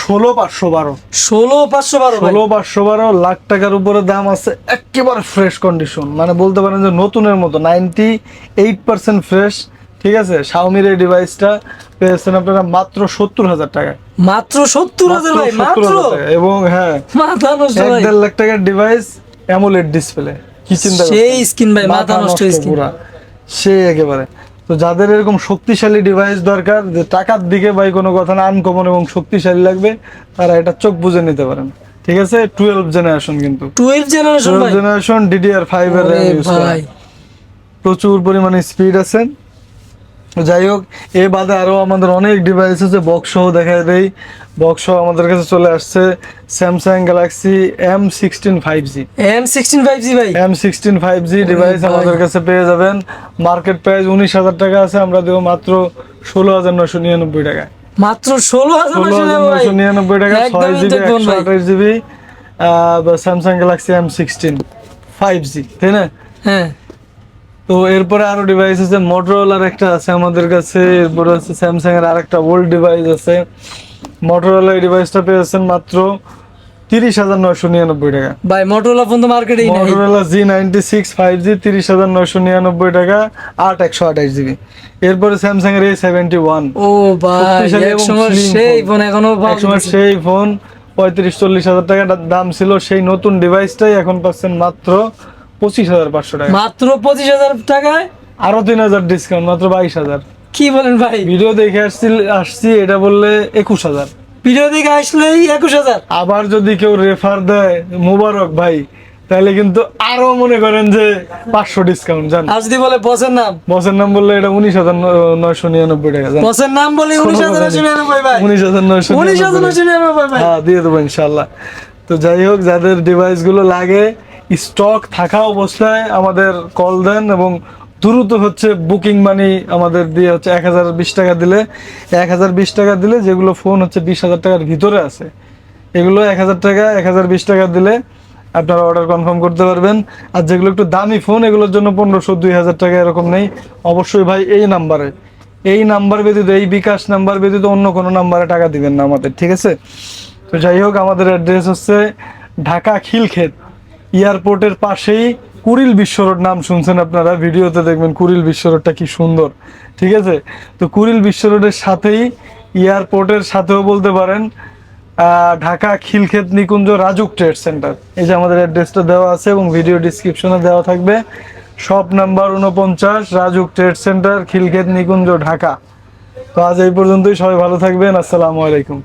[SPEAKER 1] 16,512।
[SPEAKER 2] 16,512 ভাই।
[SPEAKER 1] 16,512 লাখ টাকার উপরে দাম আছে, একেবারে ফ্রেশ কন্ডিশন, মানে বলতে পারেন যে নতুনের মতো 98% ফ্রেশ। ঠিক আছে, শাওমির এই ডিভাইসটা পেয়েছেন আপনারা মাত্র 70,000 টাকা।
[SPEAKER 2] মাত্র 70,000 ভাই, মাত্র
[SPEAKER 1] 70,000 টাকা। এবং হ্যাঁ,
[SPEAKER 2] মাথা নষ্ট ভাই।
[SPEAKER 1] 1.5 লাখ টাকার ডিভাইস, অ্যামোলেড ডিসপ্লে। কি চিন্তা করছেন?
[SPEAKER 2] সেই স্ক্রিন ভাই, মাথা নষ্ট স্ক্রিন
[SPEAKER 1] পুরা সেই একেবারে। তো যাদের এরকম শক্তিশালী ডিভাইস দরকার, যে টাকার দিকে ভাই কোনো কথা না, আনকমন এবং শক্তিশালী লাগবে, তারা এটা চোখ বুঝে নিতে পারেন। ঠিক আছে, 12 জেনারেশন, কিন্তু
[SPEAKER 2] 12 জেনারেশন
[SPEAKER 1] 12
[SPEAKER 2] ভাই।
[SPEAKER 1] জেনারেশন DDR5 এর
[SPEAKER 2] ওরে
[SPEAKER 1] RAM ইউজ করা।
[SPEAKER 2] ভাই
[SPEAKER 1] প্রচুর পরিমাণে স্পিড আছে। যাই হোক, এ বাদে আরো আমাদের অনেক ডিভাইস আছে, বক্স সহ দেখা দেই। বক্স সহ আমাদের কাছে চলে আসছে Samsung Galaxy M16 5G।
[SPEAKER 2] M16 5G ভাই।
[SPEAKER 1] M16 5G ডিভাইস
[SPEAKER 2] ভাই।
[SPEAKER 1] আমাদের কাছে পেয়ে যাবেন। মার্কেট প্রাইস 19,000 টাকা আছে, আমরা দেবো মাত্র 16,999 টাকা।
[SPEAKER 2] মাত্র 16,999
[SPEAKER 1] টাকা।
[SPEAKER 2] একদমই
[SPEAKER 1] 6GB
[SPEAKER 2] দেখুন ভাই।
[SPEAKER 1] 128GB Samsung Galaxy M16 5G, তাই না?
[SPEAKER 2] হ্যাঁ
[SPEAKER 1] তো এরপরে আরো ডিভাইস আছে, মোটরোলার একটা আছে আমাদের কাছে, এরপরে আছে স্যামসাং এর আরেকটা ওল্ড ডিভাইস আছে। মোটরোলা এই ডিভাইসটা পেয়েছেন মাত্র 30,999 টাকা।
[SPEAKER 2] ভাই মোটরোলা ফোন তো মার্কেটেই নাই।
[SPEAKER 1] মোটরোলা G96 5G 30,999 টাকা, 8/128GB। এরপরে স্যামসাং এর A71।
[SPEAKER 2] ও ভাই
[SPEAKER 1] শক্তিশালী এবং
[SPEAKER 2] একসময়
[SPEAKER 1] slim
[SPEAKER 2] সেই
[SPEAKER 1] phone।
[SPEAKER 2] ফোন এখনো পাওয়া
[SPEAKER 1] একসময়
[SPEAKER 2] যাচ্ছে।
[SPEAKER 1] সেই ফোন 35-40 হাজার টাকা দাম ছিল, সেই নতুন ডিভাইসটাই এখন পাচ্ছেন মাত্র 25,500 টাকা।
[SPEAKER 2] মাত্র 25,000 টাকায়
[SPEAKER 1] আরো 3,000 ডিসকাউন্ট, মাত্র 22,000।
[SPEAKER 2] কি বলেন ভাই?
[SPEAKER 1] ভিডিও দেখে আসছি এটা বললে 21,000।
[SPEAKER 2] ভিডিও দেখে আসলেই 21,000।
[SPEAKER 1] আবার যদি কেউ রেফার দেয় মোবারক ভাই, তাহলে কিন্তু আরো মনে করেন যে 500 ডিসকাউন্ট। জান
[SPEAKER 2] আর যদি বলে বসের নাম,
[SPEAKER 1] বসের নাম বললে এটা 19,999 টাকা। জান
[SPEAKER 2] বসের নাম বলে 19,999 ভাই।
[SPEAKER 1] 19,999
[SPEAKER 2] 19,999 ভাই।
[SPEAKER 1] হ্যাঁ, দিয়ে দেবো ইনশাল্লাহ। তো যাই হোক, যাদের ডিভাইস গুলো লাগে স্টক থাকা অবস্থায় আমাদের কল দেন, এবং দ্রুত হচ্ছে বুকিং মানি আমাদের দিয়ে হচ্ছে 1,020 টাকা দিলে, 1,020 টাকা দিলে যেগুলো ফোন হচ্ছে 20,000 টাকার ভিতরে আছে, এগুলো 1,000 টাকা 1,020 টাকা দিলে আপনারা অর্ডার কনফার্ম করতে পারবেন। আর যেগুলো একটু দামি ফোন, এগুলোর জন্য 1,500 2,000 টাকা এরকম নেই। অবশ্যই ভাই এই নাম্বার ব্যতীত, এই বিকাশ নাম্বার ব্যতীত অন্য কোনো নাম্বারে টাকা দিবেন না আমাদের, ঠিক আছে? তো যাই হোক, আমাদের অ্যাড্রেস হচ্ছে ঢাকা খিলক্ষেত এয়ারপোর্টের পাশেই কুড়িল বিশ্ব রোড। নাম শুনছেন আপনারা, ভিডিওতে দেখবেন কুড়িল বিশ্ব রোডটা কি সুন্দর, ঠিক আছে? তো কুড়িল বিশ্ব রোডের সাথেই, এয়ারপোর্টের সাথেও বলতে পারেন, ঢাকা খিলক্ষেত নিকুঞ্জ রাজুক ট্রেড সেন্টার। এই যে আমাদের অ্যাড্রেসটা দেওয়া আছে এবং ভিডিও ডিসক্রিপশনে দেওয়া থাকবে। Shop number 49, Rajuk trade centre, Khilkhet, Nikunja, Dhaka. তো আজ এই পর্যন্তই, সবাই ভালো থাকবেন, আসসালামু আলাইকুম।